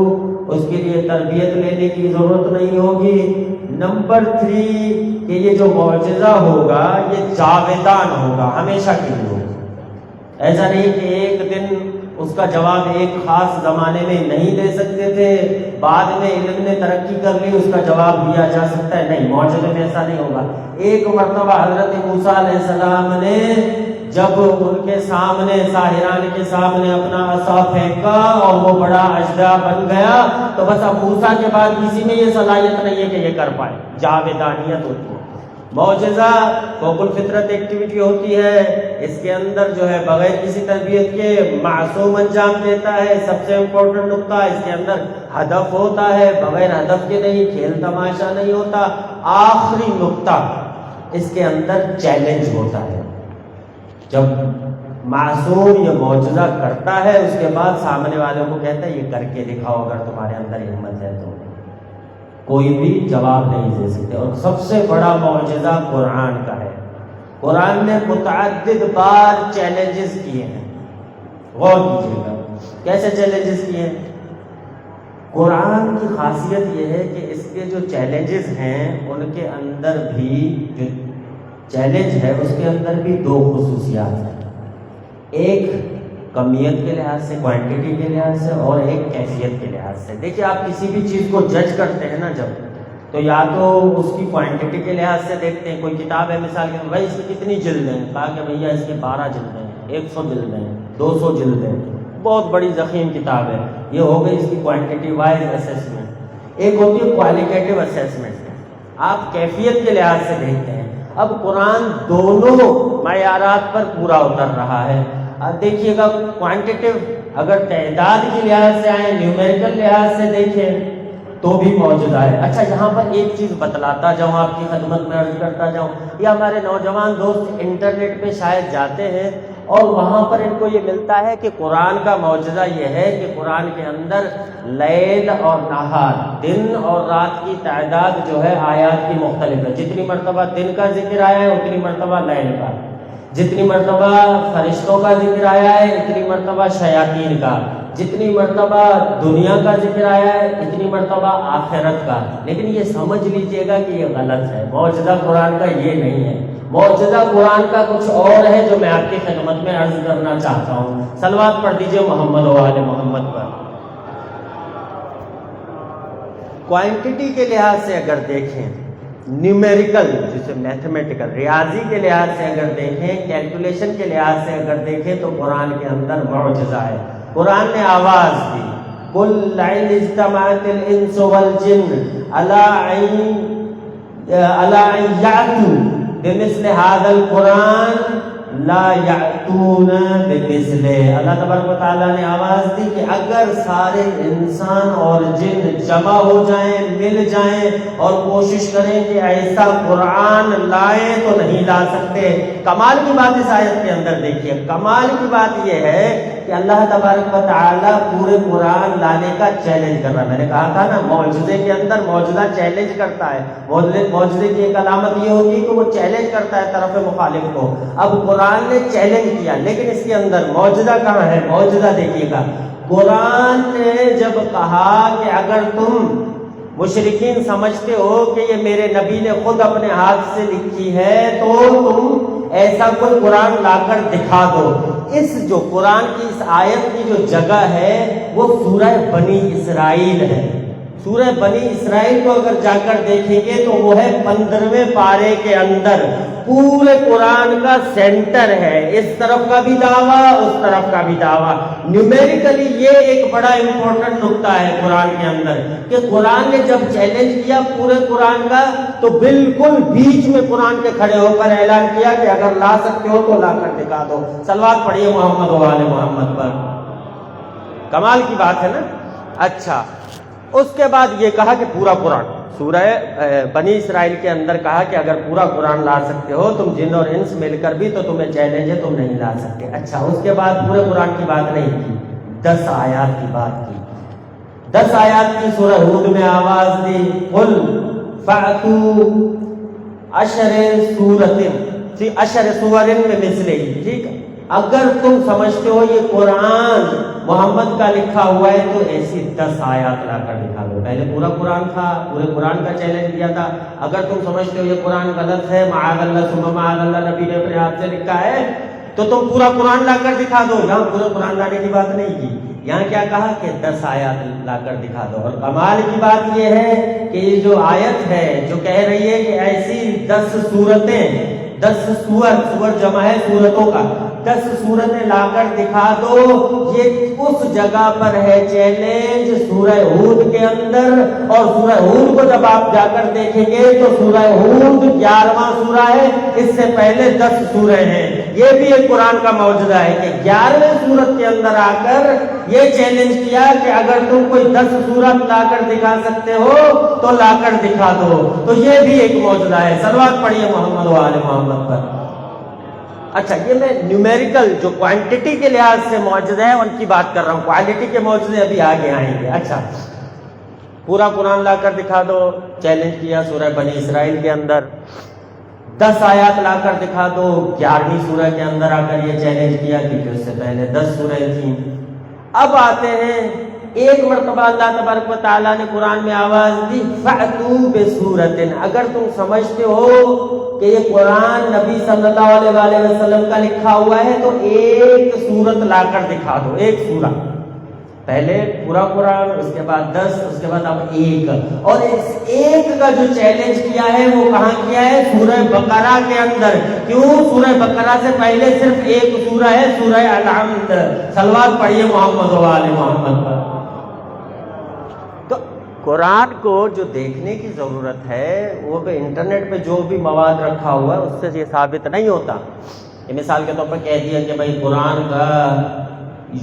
اس کے لیے تربیت لینے کی ضرورت نہیں ہوگی، نمبر 3 کہ یہ جو معجزہ ہوگا یہ جاویدان ہوگا، ہمیشہ کے لیے ہوگا۔ ایسا نہیں کہ ایک دن اس کا جواب ایک خاص زمانے میں نہیں دے سکتے تھے، بعد میں علم نے ترقی کر لی اس کا جواب دیا جا سکتا ہے، نہیں، معجزے میں ایسا نہیں ہوگا۔ ایک مرتبہ حضرت موسیٰ علیہ السلام نے جب ان کے سامنے ساحران کے سامنے اپنا عصا پھینکا اور وہ بڑا اژدہا بن گیا، تو بس اب موسیٰ کے بعد کسی میں یہ صلاحیت نہیں ہے کہ یہ کر پائے، جاویدانیت ہوتی ہے۔ معجزہ فوق الفطرت ایکٹیویٹی ہوتی ہے، اس کے اندر جو ہے بغیر کسی تربیت کے معصوم انجام دیتا ہے۔ سب سے امپورٹنٹ نقطہ اس کے اندر ہدف ہوتا ہے، بغیر ہدف کے نہیں، کھیل تماشا نہیں ہوتا۔ آخری نقطہ اس کے اندر چیلنج ہوتا ہے، جب معصوم یہ معجزہ کرتا ہے اس کے بعد سامنے والوں کو کہتا ہے یہ کر کے دکھاؤ، اگر تمہارے اندر ہمت ہے تو کوئی بھی جواب نہیں دے سکتے۔ اور سب سے بڑا معجزہ قرآن کا ہے، قرآن نے متعدد بار چیلنجز کیے ہیں، غور کیجیے گا کیسے چیلنجز کیے ہیں۔ قرآن کی خاصیت یہ ہے کہ اس کے جو چیلنجز ہیں ان کے اندر بھی جو چیلنج ہے اس کے اندر بھی دو خصوصیات ہیں، ایک کمیت کے لحاظ سے، کوانٹٹی کے لحاظ سے، اور ایک کیفیت کے لحاظ سے۔ دیکھیے آپ کسی بھی چیز کو جج کرتے ہیں نا جب، تو یا تو اس کی کوانٹٹی کے لحاظ سے دیکھتے ہیں، کوئی کتاب ہے مثال کے بھائی اس کی کتنی جلدیں ہیں، کہا کہ بھیا اس کی 12 جلدیں ہیں، 100 جلدیں ہیں، 200 جلدیں ہیں، بہت بڑی ضخیم کتاب ہے، یہ ہو گئی اس کی کوانٹٹی وائز اسیسمنٹ۔ ایک ہوتی ہے کوالیٹیٹیو اسیسمنٹ، آپ کیفیت کے لحاظ سے دیکھتے ہیں۔ اب قرآن دونوں معیارات پر پورا اتر رہا ہے۔ اب دیکھیے گا کوانٹیٹیو اگر تعداد کے لحاظ سے آئیں، نیومیریکل لحاظ سے دیکھیں تو بھی معجزہ ہے۔ اچھا یہاں پر ایک چیز بتلاتا جاؤں، آپ کی خدمت میں عرض کرتا جاؤں، یہ ہمارے نوجوان دوست انٹرنیٹ پہ شاید جاتے ہیں اور وہاں پر ان کو یہ ملتا ہے کہ قرآن کا معجزہ یہ ہے کہ قرآن کے اندر لیل اور نہار، دن اور رات کی تعداد جو ہے آیات کی مختلف ہے، جتنی مرتبہ دن کا ذکر آیا ہے اتنی مرتبہ لیل کا، جتنی مرتبہ فرشتوں کا ذکر آیا ہے اتنی مرتبہ شیاطین کا، جتنی مرتبہ دنیا کا ذکر آیا ہے اتنی مرتبہ آخرت کا۔ لیکن یہ سمجھ لیجئے گا کہ یہ غلط ہے، معجزہ قرآن کا یہ نہیں ہے، معجزہ قرآن کا کچھ اور ہے جو میں آپ کی خدمت میں عرض کرنا چاہتا ہوں۔ صلوات پڑھ دیجئے محمد و آل محمد پر۔ کوانٹٹی کے لحاظ سے اگر دیکھیں، نیومیریکل جسے میتھمیٹیکل ریاضی کے لحاظ سے اگر دیکھیں، کیلکولیشن کے لحاظ سے اگر دیکھیں تو قرآن کے اندر معجزہ ہے۔ قرآن نے آواز دی، قُلْ لَئِنِ اجْتَمَعَتِ الْإِنسُ وَالْجِنُّ عَلَىٰ أَن يَأْتُوا بِمِثْلِ هَٰذَا الْقُرْآنِ لَا يَأْتُونَ بِمِثْلِهِ۔ اللہ تبارک و تعالیٰ نے آواز دی کہ اگر سارے انسان اور جن جمع ہو جائیں، مل جائیں اور کوشش کریں کہ ایسا قرآن لائیں تو نہیں لا سکتے۔ کمال کی بات اس آیت کے اندر دیکھیے، کمال کی بات یہ ہے کہ اللہ تبارک و تعالیٰ پورے قرآن لانے کا چیلنج کر رہا ہے۔ میں نے کہا تھا نا معجزے کے اندر معجزہ چیلنج کرتا ہے، معجزے کی ایک علامت یہ ہوتی ہے کہ وہ چیلنج کرتا ہے طرف مخالف کو۔ اب قرآن نے چیلنج کیا لیکن اس کے اندر معجزہ کہاں ہے؟ معجزہ دیکھیے گا، قرآن نے جب کہا کہ اگر تم مشرکین سمجھتے ہو کہ یہ میرے نبی نے خود اپنے ہاتھ سے لکھی ہے تو تم ایسا کوئی قرآن لا کر دکھا دو۔ اس جو قرآن کی اس آیت کی جو جگہ ہے وہ سورہ بنی اسرائیل ہے۔ سورہ بنی اسرائیل کو اگر جا کر دیکھیں گے تو وہ ہے 15ویں پارے کے اندر، پورے قرآن کا سینٹر ہے، اس طرف کا بھی دعویٰ اس طرف کا بھی دعویٰ۔ نیومیریکلی یہ ایک بڑا امپورٹنٹ نقطہ ہے قرآن کے اندر کہ قرآن نے جب چیلنج کیا پورے قرآن کا تو بالکل بیچ میں قرآن کے کھڑے ہو کر اعلان کیا کہ اگر لا سکتے ہو تو لا کر دکھا دو۔ صلوات پڑھیے محمد و آل محمد پر۔ کمال کی بات ہے نا۔ اچھا اس کے بعد یہ کہا کہ پورا قرآن، سورہ بنی اسرائیل کے اندر کہا کہ اگر پورا قرآن لا سکتے ہو تم جن اور انس مل کر بھی تو تمہیں چیلنج ہے، تم نہیں لا سکتے۔ اچھا اس کے بعد پورے قرآن کی بات نہیں کی، 10 آیات کی بات کی۔ 10 آیات کی سورہ ہود میں آواز دی، قل فأتوا عشر سورۃ فی عشر سور میں مثلہ، ٹھیک ہے، اگر تم سمجھتے ہو یہ قرآن محمد کا لکھا ہوا ہے تو ایسی 10 آیات لا کر دکھا دو. پہلے پورا قرآن تھا, پورے قرآن کا چیلنج کیا تھا. اگر تم سمجھتے ہو یہ قرآن غلط ہے, معاذ اللہ ثم معاذ اللہ, نبی نے اپنے ہاتھ سے لکھا ہے, تو تم پورا قرآن لا کر دکھا دو. یہاں پورا قرآن لانے کی بات نہیں کی, یہاں کیا کہا کہ 10 آیات لا کر دکھا دو. اور کمال کی بات یہ ہے کہ یہ جو آیت ہے جو کہہ رہی ہے کہ ایسی 10 صورتیں, 10 سور جمع ہے صورتوں کا, 10 صورتیں لا کر دکھا دو, یہ اس جگہ پر ہے چیلنج سورہ ہود کے اندر. اور سورہ ہود کو جب آپ جا کر دیکھیں گے تو سورہ ہود 11واں سورہ ہے, اس سے پہلے 10 سورہ ہیں. یہ بھی ایک قرآن کا معجزہ ہے کہ 11ویں سورت کے اندر آ کر یہ چیلنج کیا کہ اگر تم کوئی 10 سورت لا کر دکھا سکتے ہو تو لا کر دکھا دو. تو یہ بھی ایک معجزہ ہے. صلوات پڑھیے محمد و آل محمد پر. اچھا, یہ میں نیومیریکل جو کوانٹٹی کے لحاظ سے معجزے ہیں ان کی بات کر رہا ہوں, کوالٹی کے معجزے ابھی آگے آئیں گے. اچھا, پورا قرآن لا کر دکھا دو, چیلنج کیا سورہ بنی اسرائیل کے اندر. 10 آیات لا کر دکھا دو, 11ویں سورہ کے اندر آ کر یہ چیلنج کیا کیونکہ اس سے پہلے 10 سورہ تھیں. اب آتے ہیں, ایک مرتبہ اللہ تبارک و تعالیٰ نے قرآن میں آواز دی فَأْتُوا بِسُورَةٍ. اگر تم سمجھتے ہو کہ یہ قرآن نبی صلی اللہ علیہ وآلہ وسلم کا لکھا ہوا ہے تو ایک سورت لا کر دکھا دو, ایک سورہ. پہلے پورا قرآن, اس کے بعد 10, اس کے بعد اب ایک. اور اس ایک کا جو چیلنج کیا ہے وہ کہاں کیا ہے؟ سورہ بقرہ کے اندر. کیوں؟ سورہ بقرہ سے پہلے صرف ایک سورہ ہے, سورہ الحمد. صلوات پڑھیے محمد و آل محمد پر. تو قرآن کو جو دیکھنے کی ضرورت ہے وہ انٹرنیٹ پہ جو بھی مواد رکھا ہوا ہے اس سے یہ ثابت نہیں ہوتا. یہ مثال کے طور پر کہہ دیا کہ بھائی قرآن کا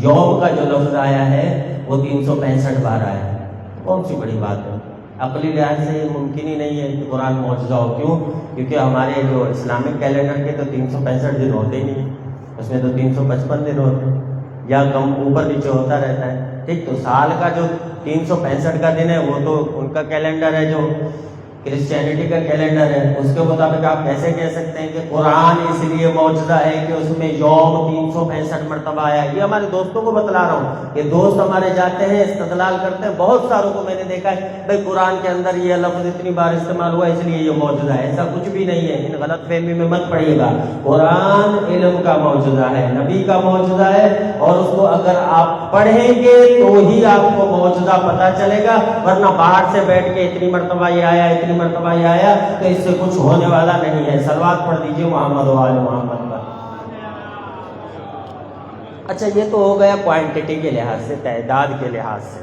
یوم کا جو لفظ آیا ہے وہ 365 بار آیا ہے. کون سی بڑی بات ہے؟ عقلی لحاظ سے ممکن ہی نہیں ہے کہ قرآن معجزہ ہو. کیوں؟ کیونکہ ہمارے جو اسلامک کیلنڈر کے تو 365 دن ہوتے ہی نہیں, اس میں تو 355 دن ہوتے ہیں یا کم اوپر نیچے ہوتا رہتا ہے. ٹھیک, تو سال کا جو 365 کا دن ہے وہ تو ان کا کیلنڈر ہے, جو کرسچینٹی کا کیلنڈر ہے. اس کے مطابق آپ کیسے کہہ سکتے ہیں کہ قرآن اس لیے معجزہ ہے کہ اس میں یوم 365 مرتبہ آیا؟ یہ ہمارے دوستوں کو بتلا رہا ہوں. یہ دوست ہمارے جاتے ہیں استدلال کرتے ہیں, بہت ساروں کو میں نے دیکھا ہے بھائی قرآن کے اندر یہ لفظ اتنی بار استعمال ہوا اس لیے یہ معجزہ ہے. ایسا کچھ بھی نہیں ہے, ان غلط فہمی میں مت پڑیے گا. قرآن علم کا معجزہ ہے, نبی کا معجزہ ہے, اور اس کو اگر آپ پڑھیں گے تو ہی آپ کو معجزہ پتہ چلے گا. ورنہ باہر سے بیٹھ کے اتنی مرتبہ یہ آیا, اتنی مرتبہ یہ آیا, تو اس سے کچھ ہونے والا نہیں ہے. صلوات پڑھ دیجئے محمد و آل محمد پر. اچھا, یہ تو ہو گیا کوانٹٹی کے لحاظ سے, تعداد کے لحاظ سے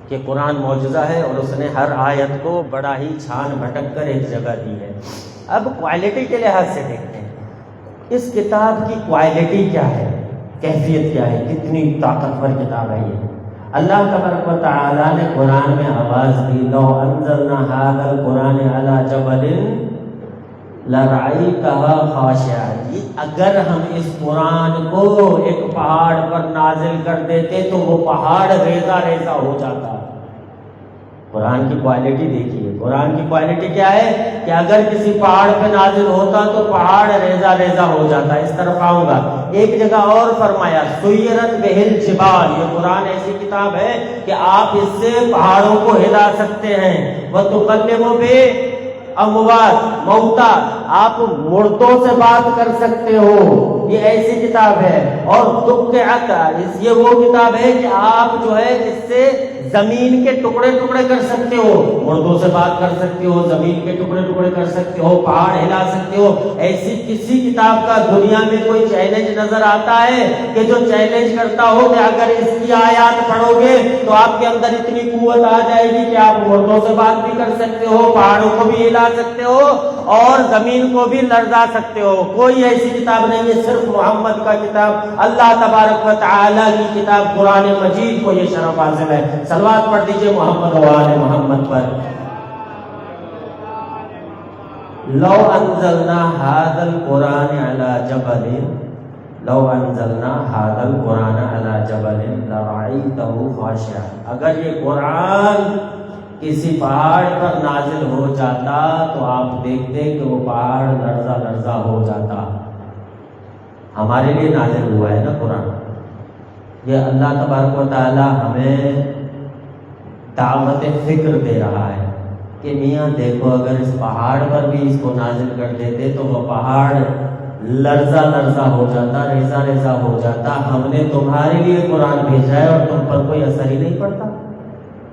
کہ قرآن معجزہ ہے اور اس نے ہر آیت کو بڑا ہی چھان بھٹک کر ایک جگہ دی ہے. اب کوالٹی کے لحاظ سے دیکھتے ہیں اس کتاب کی کوالٹی کیا ہے, کیفیت کیا ہے, کتنی طاقتور کتاب ہے یہ. اللہ تبارک و تعالیٰ نے قرآن میں آواز دی لو انزلنا ھذا القرآن علی جبل لرأیتہ خاشعا. اگر ہم اس قرآن کو ایک پہاڑ پر نازل کر دیتے تو وہ پہاڑ ریزہ ریزہ ہو جاتا. قرآن کی کوالٹی دیکھیے, قرآن کی کوالٹی کیا ہے کہ اگر کسی پہاڑ پہ نازل ہوتا تو پہاڑ ریزہ ریزہ ہو جاتا. اس طرف آؤں گا, ایک جگہ اور فرمایا سیرت بہل جبال. یہ قرآن ایسی کتاب ہے کہ آپ اس سے پہاڑوں کو ہلا سکتے ہیں. وتکلم بے اموات موتا, آپ مردوں سے بات کر سکتے ہو. یہ ایسی کتاب ہے. اور دقعت, یہ وہ کتاب ہے کہ آپ جو ہے اس سے زمین کے ٹکڑے ٹکڑے کر سکتے ہو, مردوں سے بات کر سکتے ہو, زمین کے ٹکڑے ٹکڑے کر سکتے ہو, پہاڑ ہلا سکتے ہو. ایسی کسی کتاب کا دنیا میں کوئی چیلنج نظر آتا ہے کہ جو چیلنج کرتا ہو کہ اگر اس کی آیات پڑھو گے تو آپ کے اندر اتنی قوت آ جائے گی کہ آپ مردوں سے بات بھی کر سکتے ہو, پہاڑوں کو بھی ہلا سکتے ہو, اور زمین کو بھی لرزا سکتے ہو. کوئی ایسی کتاب نہیں ہے, صرف محمد کا کتاب, اللہ تبارک و تعالیٰ کی کتاب قرآن مجید کو یہ شرف حاصل ہے. صلوات پڑھ دیجئے محمد و آل محمد پر. لو انزلنا ھذا القرآن علی جبل لو انزلنا ھذا القرآن علی جبل لرأیتہ خاشعا. اگر یہ قرآن کسی پہاڑ پر نازل ہو جاتا تو آپ دیکھتے کہ وہ پہاڑ لرزہ لرزہ ہو جاتا. ہمارے لیے نازل ہوا ہے نا قرآن. یہ اللہ تبارک و تعالی ہمیں دعوت فکر دے رہا ہے کہ میاں دیکھو اگر اس پہاڑ پر بھی اس کو نازل کر دیتے تو وہ پہاڑ لرزہ لرزہ ہو جاتا، ریزہ ریزہ ہو جاتا. ہم نے تمہارے لیے قرآن بھیجا ہے اور تم پر کوئی اثر ہی نہیں پڑتا.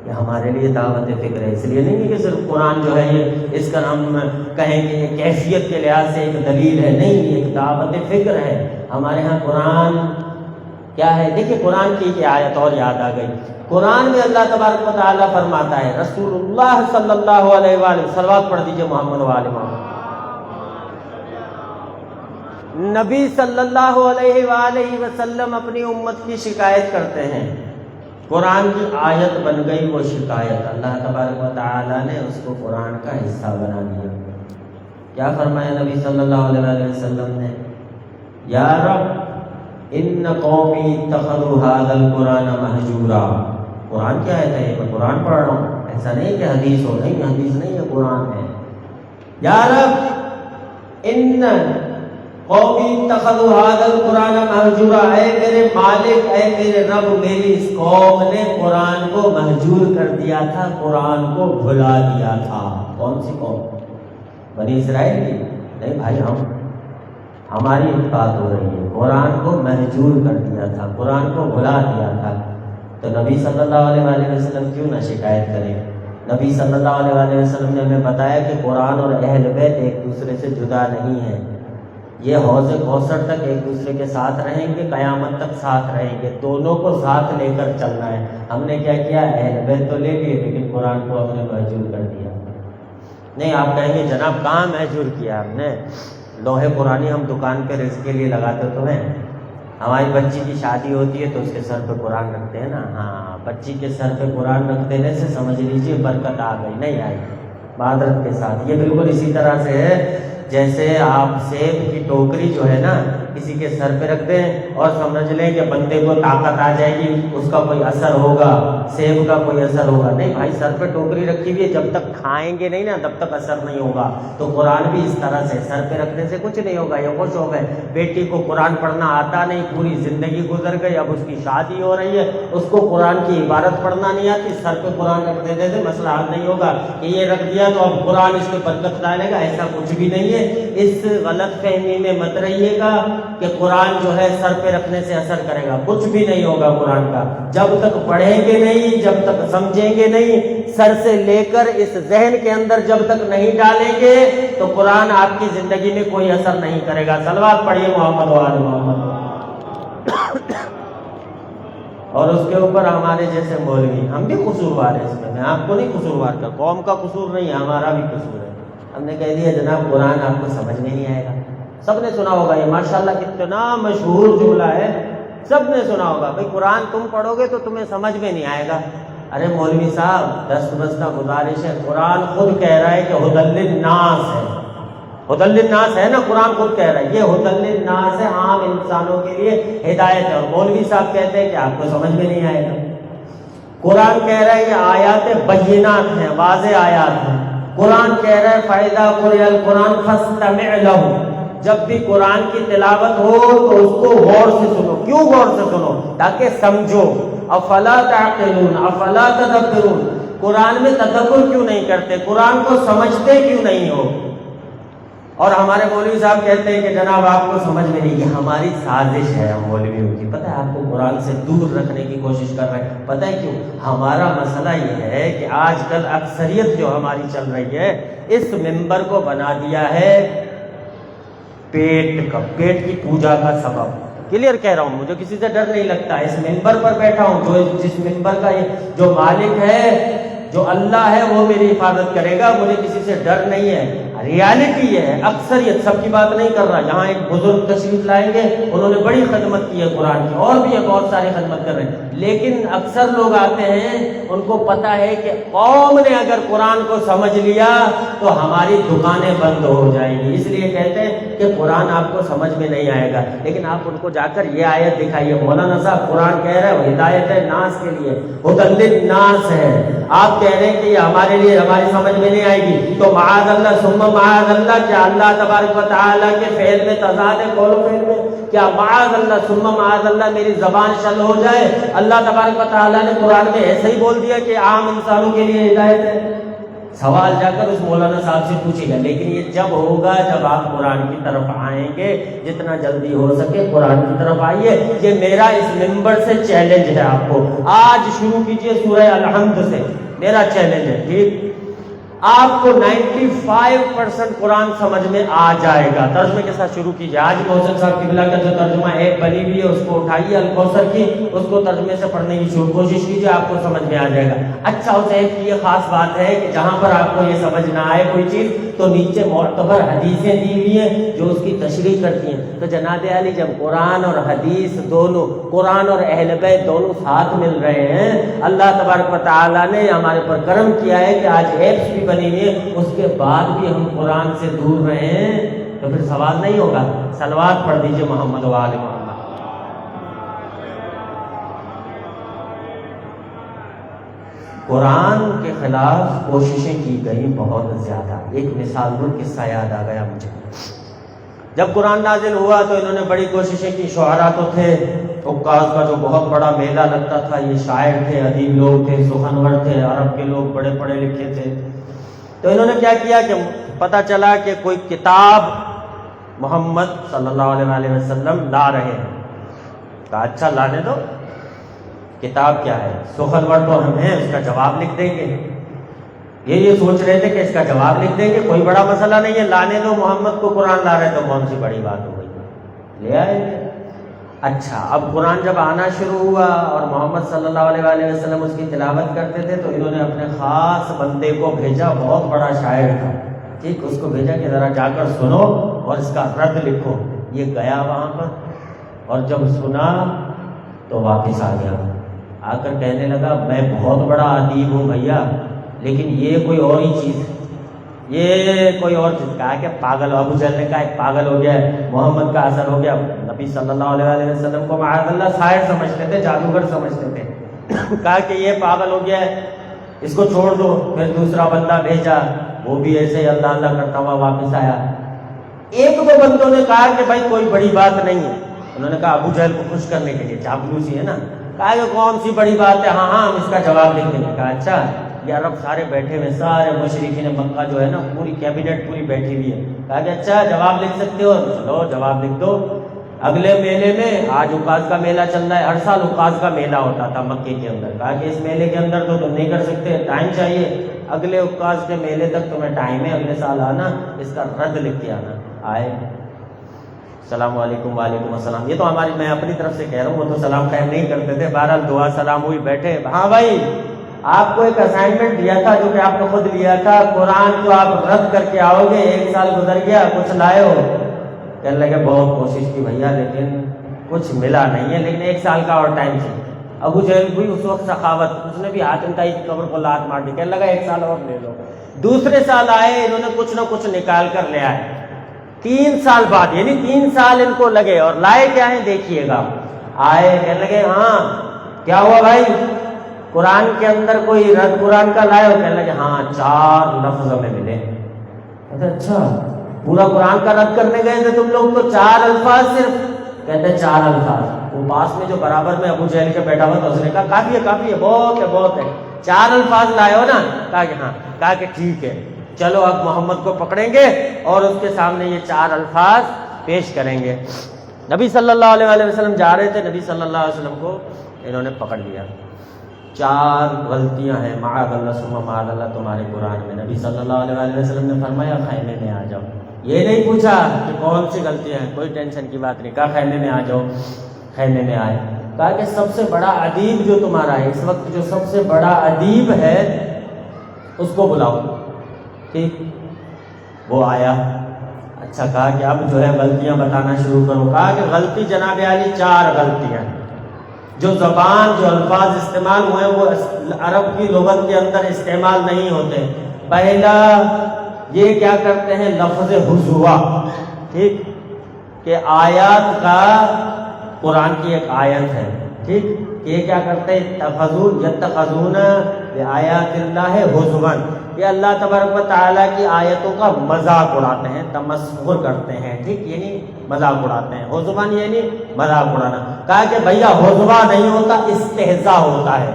یہ ہمارے لیے دعوت فکر ہے. اس لیے نہیں کہ صرف قرآن جو ہے یہ اس کا ہم کہیں کہ یہ کیفیت کے لحاظ سے ایک دلیل ہے، نہیں، یہ ایک دعوت فکر ہے. ہمارے ہاں قرآن کیا ہے؟ دیکھیں قرآن کی ایک آیت اور یاد آ گئی. قرآن میں اللہ تبارک و تعالیٰ فرماتا ہے، رسول اللہ صلی اللہ علیہ وآلہ صلوات پڑھ دیجئے محمد وآل محمد. نبی صلی اللہ علیہ وآلہ وسلم اپنی امت کی شکایت کرتے ہیں. قرآن کی آیت بن گئی وہ شکایت. اللہ تبارک و تعالیٰ نے اس کو قرآن کا حصہ بنا دیا. کیا فرمایا نبی صلی اللہ علیہ وآلہ وسلم نے؟ یا رب ان قومی اتخذوا ھذا القرآن مہجورا. قرآن کیا ہے؟ میں قرآن پڑھ رہا ہوں، ایسا نہیں کہ حدیث ہو. نہیں، حدیث نہیں ہے، قرآن ہے. یا رب ان قومی اتخذوا ھذا القرآن مہجورا. اے میرے مالک، اے میرے رب، میری اس قوم نے قرآن کو مہجور کر دیا تھا، قرآن کو بھلا دیا تھا. کون سی قوم؟ بنی اسرائیل کی؟ نہیں بھائی، ہماری بات ہو رہی ہے. قرآن کو مہجور کر دیا تھا، قرآن کو بھلا دیا تھا. تو نبی صلی اللہ علیہ وآلہ وسلم کیوں نہ شکایت کریں؟ نبی صلی اللہ علیہ وآلہ وسلم نے ہمیں بتایا کہ قرآن اور اہل بیت ایک دوسرے سے جدا نہیں ہیں. یہ حوض کوثر تک ایک دوسرے کے ساتھ رہیں گے، قیامت تک ساتھ رہیں گے. دونوں کو ساتھ لے کر چلنا ہے. ہم نے کیا کیا؟ اہل بیت تو لے لیے لیکن قرآن کو ہم نے مہجور کر دیا. نہیں، آپ کہیں گے جناب کہاں مہجور کیا ہم نے؟ لوہے قرآنی ہم دکان پہ رزق کے لیے لگاتے تو ہیں. ہماری بچی کی شادی ہوتی ہے تو اس کے سر پہ قرآن رکھتے ہیں نا. ہاں، بچی کے سر پہ قرآن رکھ دینے سے سمجھ لیجئے برکت آ گئی. نہیں آئی، معذرت کے ساتھ. یہ بالکل اسی طرح سے ہے جیسے آپ سیب کی ٹوکری جو ہے نا کسی کے سر پہ رکھ دیں اور سمجھ لیں کہ بندے کو طاقت آ جائے گی، اس کا کوئی اثر ہوگا، سیب کا کوئی اثر ہوگا. نہیں بھائی، سر پہ ٹوکری رکھی ہوئی ہے، جب تک کھائیں گے نہیں نا تب تک اثر نہیں ہوگا. تو قرآن بھی اس طرح سے سر پہ رکھنے سے کچھ نہیں ہوگا. یہ خوش ہو گئے، بیٹی کو قرآن پڑھنا آتا نہیں، پوری زندگی گزر گئی، اب اس کی شادی ہو رہی ہے، اس کو قرآن کی عبارت پڑھنا نہیں آتی، سر پہ قرآن رکھ دیتے تھے، مسئلہ حل نہیں ہوگا کہ یہ رکھ دیا تو اب قرآن اس پہ برکت ڈالے گا. ایسا کچھ بھی نہیں ہے. اس غلط فہمی میں مت رہیے گا کہ قرآن جو ہے سر پہ رکھنے سے اثر کرے گا. کچھ بھی نہیں ہوگا قرآن کا. جب تک پڑھیں گے نہیں، جب تک سمجھیں گے نہیں، سر سے لے کر اس ذہن کے اندر جب تک نہیں ڈالیں گے تو قرآن آپ کی زندگی میں کوئی اثر نہیں کرے گا. صلوات پڑھیے محمد وآل محمد. اور اس کے اوپر ہمارے جیسے مولوی، ہم بھی قصوروار ہیں اس میں آپ کو نہیں قصوروار کا، قوم کا قصور نہیں ہے، ہمارا بھی قصور ہے. ہم نے کہہ دیا جناب قرآن آپ کو سمجھ میں نہیں آئے گا. سب نے سنا ہوگا یہ، ماشاءاللہ کتنا مشہور جملہ ہے، سب نے سنا ہوگا. بھئی قرآن تم پڑھو گے تو تمہیں سمجھ میں نہیں آئے گا. ارے مولوی صاحب، دست بستہ گزارش ہے، قرآن خود کہہ رہا ہے کہ ھدی للناس ہے. ھدی للناس ہے نا، قرآن خود کہہ رہا ہے یہ ھدی للناس ہے، عام انسانوں کے لیے ہدایت ہے. اور مولوی صاحب کہتے ہیں کہ آپ کو سمجھ میں نہیں آئے گا. قرآن کہہ رہا ہے یہ آیات بینات ہیں، واضح آیات ہیں. قرآن کہہ رہا ہے فَإِذَا قُرِئَ الْقُرْآنُ فَاسْتَمِعْ لَهُ. جب بھی قرآن کی تلاوت ہو تو اس کو غور سے سنو. کیوں غور سے سنو؟ تاکہ سمجھو. افلا تعقلون افلا تدبرون. قرآن میں تدبر کیوں نہیں کرتے؟ قرآن کو سمجھتے کیوں نہیں ہو؟ اور ہمارے مولوی صاحب کہتے ہیں کہ جناب آپ کو سمجھ میں نہیں. یہ ہماری سازش ہے ہم مولویوں کی. پتہ ہے آپ کو قرآن سے دور رکھنے کی کوشش کر رہے ہیں. پتہ ہے کیوں؟ ہمارا مسئلہ یہ ہے کہ آج کل اکثریت جو ہماری چل رہی ہے اس منبر کو بنا دیا ہے پیٹ کی پوجا کا سبب. کلیئر کہہ رہا ہوں، مجھے کسی سے ڈر نہیں لگتا. اس منبر پر بیٹھا ہوں، جس منبر کا جو مالک ہے، جو اللہ ہے، وہ میری حفاظت کرے گا. مجھے کسی سے ڈر نہیں ہے. ریالٹی یہ ہے، اکثریت، سب کی بات نہیں کر رہا. یہاں ایک بزرگ تشریف لائیں گے، انہوں نے بڑی خدمت کی ہے قرآن کی، اور بھی بہت ساری خدمت کر رہے ہیں. لیکن اکثر لوگ آتے ہیں، ان کو پتہ ہے کہ قوم نے اگر قرآن کو سمجھ لیا تو ہماری دکانیں بند ہو جائیں گی. اس لیے کہتے ہیں کہ قرآن آپ کو سمجھ میں نہیں آئے گا. لیکن آپ ان کو جا کر یہ آیت دکھائیے. مولانا صاحب قرآن کہہ رہے ہیں ہدایت ہے ناس کے لیے، ھدی للناس ہے. آپ کہہ رہے ہیں کہ یہ ہمارے لیے، ہماری سمجھ میں نہیں آئے گی. تو معاذ اللہ ثم معاذ اللہ، کیا اللہ تبارک و تعالیٰ کے فعل میں تضاد ہے؟ قول و فعل میں کیا معاذ اللہ ثم معاذ اللہ میری زبان شل ہو جائے؟ اللہ تبارک و تعالیٰ نے قرآن میں ایسے ہی بول دیا کہ عام انسانوں کے لیے ہدایت ہے؟ سوال جا کر اس مولانا صاحب سے پوچھے گا، لیکن یہ جب ہوگا جب آپ قرآن کی طرف آئیں گے، جتنا جلدی ہو سکے قرآن کی طرف آئیے۔ یہ میرا اس ممبر سے چیلنج ہے آپ کو، آج شروع کیجئے سورہ الحمد سے، میرا چیلنج ہے، ٹھیک؟ آپ کو 95% قرآن سمجھ میں آ جائے گا۔ ترجمے کے ساتھ شروع کیجئے۔ آج محسن صاحب قبلہ کا جو ترجمہ ایپ بنی ہوئی ہے اس کو اٹھائیے، الکوثر کی، اس کو ترجمے سے پڑھنے کی کوشش کیجئے، آپ کو سمجھ میں آ جائے گا۔ اچھا، اس ایپ کی یہ خاص بات ہے کہ جہاں پر آپ کو یہ سمجھ نہ آئے کوئی چیز تو نیچے معتبر حدیثیں دی ہوئی ہیں جو اس کی تشریح کرتی ہیں۔ تو جناب علی جب قرآن اور حدیث دونوں، قرآن اور اہل بیت دونوں ساتھ مل رہے ہیں، اللہ تبارک و تعالیٰ نے ہمارے پر کرم کیا ہے کہ آج ایپس بھی بنی ہوئی ہے، اس کے بعد بھی ہم قرآن سے دور رہے ہیں، تو پھر سوال نہیں ہوگا۔ صلوات پڑھ دیجئے محمد و آل محمد۔ قرآن کے خلاف کوششیں کی گئی بہت زیادہ۔ ایک مثال دوں، قصہ یاد آ گیا مجھے۔ جب قرآن نازل ہوا تو انہوں نے بڑی کوششیں کی۔ شعراء تو تھے، عکاظ کا جو بہت بڑا میلہ لگتا تھا، یہ شاعر تھے، ادیب لوگ تھے، سخنور تھے، عرب کے لوگ بڑے پڑھے لکھے تھے۔ تو انہوں نے کیا کیا کہ پتہ چلا کہ کوئی کتاب محمد صلی اللہ علیہ وسلم لا رہے ہیں۔ کہا اچھا لانے دو، کتاب کیا ہے، سخنور تو ہم ہیں، اس کا جواب لکھ دیں گے۔ یہ سوچ رہے تھے کہ اس کا جواب لکھ دیں گے، کوئی بڑا مسئلہ نہیں ہے، لانے دو، محمد کو قرآن لا رہے تو کون سی بڑی بات ہو گئی، لے آئے گے۔ اچھا، اب قرآن جب آنا شروع ہوا اور محمد صلی اللہ علیہ وسلم اس کی تلاوت کرتے تھے تو انہوں نے اپنے خاص بندے کو بھیجا، بہت بڑا شاعر تھا، ٹھیک، اس کو بھیجا کہ ذرا جا کر سنو اور اس کا رد لکھو۔ یہ گیا وہاں پر اور جب سنا تو واپس آ گیا، آ کر کہنے لگا میں بہت بڑا ادیب ہوں بھیا، لیکن یہ کوئی اور ہی چیز ہے، یہ کوئی اور چیز۔ کہا کہ پاگل، ابو جہل نے کہا ایک پاگل ہو گیا ہے، محمد کا اثر ہو گیا۔ نبی صلی اللہ علیہ وسلم کو معاذ اللہ ساحر سمجھتے تھے، جادوگر سمجھتے تھے۔ کہا کہ یہ پاگل ہو گیا ہے، اس کو چھوڑ دو۔ پھر دوسرا بندہ بھیجا، وہ بھی ایسے ہی اللہ اللہ کرتا ہوا واپس آیا۔ ایک دو بندوں نے کہا کہ بھائی کوئی بڑی بات نہیں ہے، انہوں نے کہا ابو جہل کو خوش کرنے کے لیے، چاپلوسی ہے نا، کہا کہ کون سی بڑی بات ہے، ہاں ہاں ہم اس کا جواب لکھ دیں گے۔ کہا اچھا، یہ عرب سارے بیٹھے ہوئے، سارے مشرکین مکہ جو ہے نا، پوری کیبنٹ پوری بیٹھی ہوئی ہے۔ کہا کہ اچھا جواب لکھ سکتے ہو، چلو جواب لکھ دو۔ اگلے میلے میں، آج عکاظ کا میلہ چل رہا ہے، ہر سال عکاظ کا میلہ ہوتا تھا مکے کے اندر۔ کہا کہ اس میلے کے اندر تو تم نہیں کر سکتے، ٹائم چاہیے، اگلے عکاظ کے میلے تک تمہیں ٹائم ہے، اگلے سال آنا، اس کا رد لکھ کے آنا۔ آئے، السلام علیکم، وعلیکم السلام۔ یہ تو ہماری، میں اپنی طرف سے کہہ رہا ہوں، وہ تو سلام خیر نہیں کرتے تھے، بہرحال دعا سلام ہوئی، بیٹھے۔ ہاں بھائی، آپ کو ایک اسائنمنٹ دیا تھا جو کہ آپ نے خود لیا تھا، قرآن کو آپ رد کر کے آؤ گے، 1 سال گزر گیا، کچھ لائے ہو؟ کہنے لگے بہت کوشش کی بھیا لیکن کچھ ملا نہیں ہے، لیکن 1 سال کا اور ٹائم سے۔ ابو جہل بھی اس وقت سخاوت، اس نے بھی حاتم طائی کی قبر کو لات مار دی، کہنے لگا 1 سال اور لے لو۔ دوسرے سال آئے، انہوں نے کچھ نہ کچھ نکال کر لے آئے۔ 3 سال بعد، یعنی 3 سال ان کو لگے، اور لائے کیا ہیں دیکھیے گا۔ آئے، کہنے لگے ہاں کیا ہوا بھائی، قرآن کے اندر کوئی رد قرآن کا لائے ہو؟ کہنے لگے ہاں 4 لفظ ہمیں ملے۔ کہتے اچھا، پورا قرآن کا رد کرنے گئے تھے تم لوگ تو 4 الفاظ صرف؟ کہتے 4 الفاظ۔ وہ پاس میں جو برابر میں ابو جہل کے بیٹھا ہوا تھا، اس نے کہا کافی ہے کافی ہے، بہت ہے بہت ہے، 4 الفاظ لائے ہو نا؟ کہا کہ ہاں۔ کہا کہ ٹھیک ہے، چلو اب محمد کو پکڑیں گے اور اس کے سامنے یہ 4 الفاظ پیش کریں گے۔ نبی صلی اللہ علیہ وسلم جا رہے تھے، نبی صلی اللہ علیہ وسلم کو انہوں نے پکڑ لیا۔ 4 غلطیاں ہیں معاذ اللہ ثم معاذ اللہ تمہارے قرآن میں۔ نبی صلی اللہ علیہ وسلم نے فرمایا خیمے میں آ جاؤ۔ یہ نہیں پوچھا کہ کون سی غلطیاں ہیں، کوئی ٹینشن کی بات نہیں، کہا خیمے میں آ جاؤ۔ خیمے میں آئے، کہا کہ سب سے بڑا ادیب جو تمہارا ہے اس وقت، جو سب سے بڑا ادیب ہے اس کو بلاؤ، ٹھیک؟ وہ آیا۔ اچھا، کہا کہ اب جو ہے غلطیاں بتانا شروع کرو۔ کہا کہ غلطی جناب علی 4 غلطیاں، جو زبان، جو الفاظ استعمال ہوئے وہ عرب کی لغت کے اندر استعمال نہیں ہوتے۔ پہلا، یہ کیا کرتے ہیں، لفظ حضوا، ٹھیک، کہ آیات کا، قرآن کی ایک آیت ہے، ٹھیک، کہ یہ کیا کرتے ہیں، یتخذون بآیات اللہ ہزوا، یہ اللہ تبارک و تعالیٰ کی آیتوں کا مذاق اڑاتے ہیں، تمسخر کرتے ہیں، ٹھیک، یعنی مذاق اڑاتے ہیں، ہزوا یعنی مذاق اڑانا۔ کہا کہ بھیا ہزوا نہیں ہوتا، استہزاء ہوتا ہے،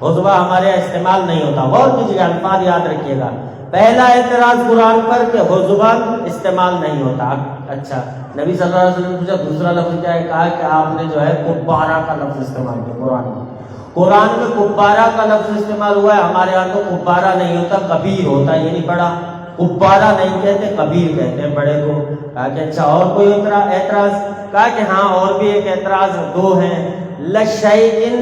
ہزوا ہمارے یہاں استعمال نہیں ہوتا۔ غور کیجیے، الفاظ یاد رکھیے گا۔ پہلا اعتراض قرآن پر کہ ہزوا استعمال نہیں ہوتا۔ اچھا، نبی صلی اللہ علیہ وسلم نے پوچھا دوسرا لفظ کیا ہے؟ کہا کہ آپ نے جو ہے کبارہ کا لفظ استعمال کیا قرآن میں کبارہ کا لفظ استعمال ہوا ہے، ہمارے یہاں تو کبارہ نہیں ہوتا، کبیر ہوتا ہے، یعنی بڑا۔ کبارہ نہیں کہتے، کبیر کہتے ہیں بڑے کو۔ کہا کہ اچھا اور کوئی اعتراض؟ کہا کہ ہاں اور بھی ایک اعتراض، دو ہیں۔ لشیء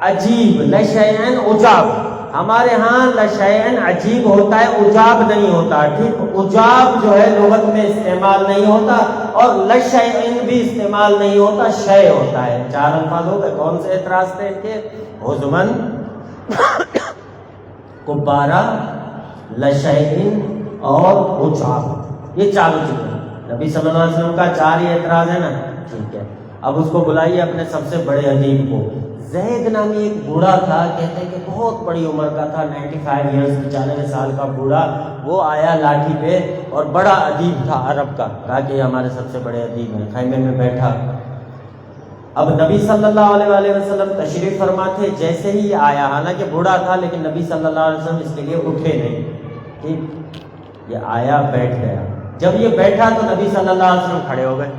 عجیب، لشیء عجاب، ہمارے ہاں لشیء عجیب ہوتا ہے، عجاب نہیں ہوتا، ٹھیک، عجاب جو ہے لغت میں استعمال نہیں ہوتا، اور لشیء بھی استعمال نہیں ہوتا، شے ہوتا ہے۔ چار الفاظ ہو گئے۔ کون سے اعتراض تھے ان کے؟ ہزوا، کبارہ، لشیء اور عجاب، یہ چاروں چیزیں نبی صلی اللہ علیہ وسلم کا چار ہی اعتراض ہے نا، ٹھیک ہے۔ اب اس کو بلائیے اپنے سب سے بڑے ادیب کو۔ زید نامی ایک بوڑھا تھا، کہتے ہیں کہ بہت بڑی عمر کا تھا، 95 ایئرس، 95 سال کا بوڑھا، وہ آیا لاٹھی پہ اور بڑا ادیب تھا عرب کا، کہا کہ یہ ہمارے سب سے بڑے ادیب ہیں، خیمے میں بیٹھا۔ اب نبی صلی اللہ علیہ وسلم تشریف فرما تھے، جیسے ہی یہ آیا، حالانکہ بوڑھا تھا لیکن نبی صلی اللہ علیہ وسلم اس کے لیے اٹھے نہیں، ٹھیک، یہ آیا بیٹھ گیا۔ جب یہ بیٹھا تو نبی صلی اللہ علیہ وسلم کھڑے ہو گئے۔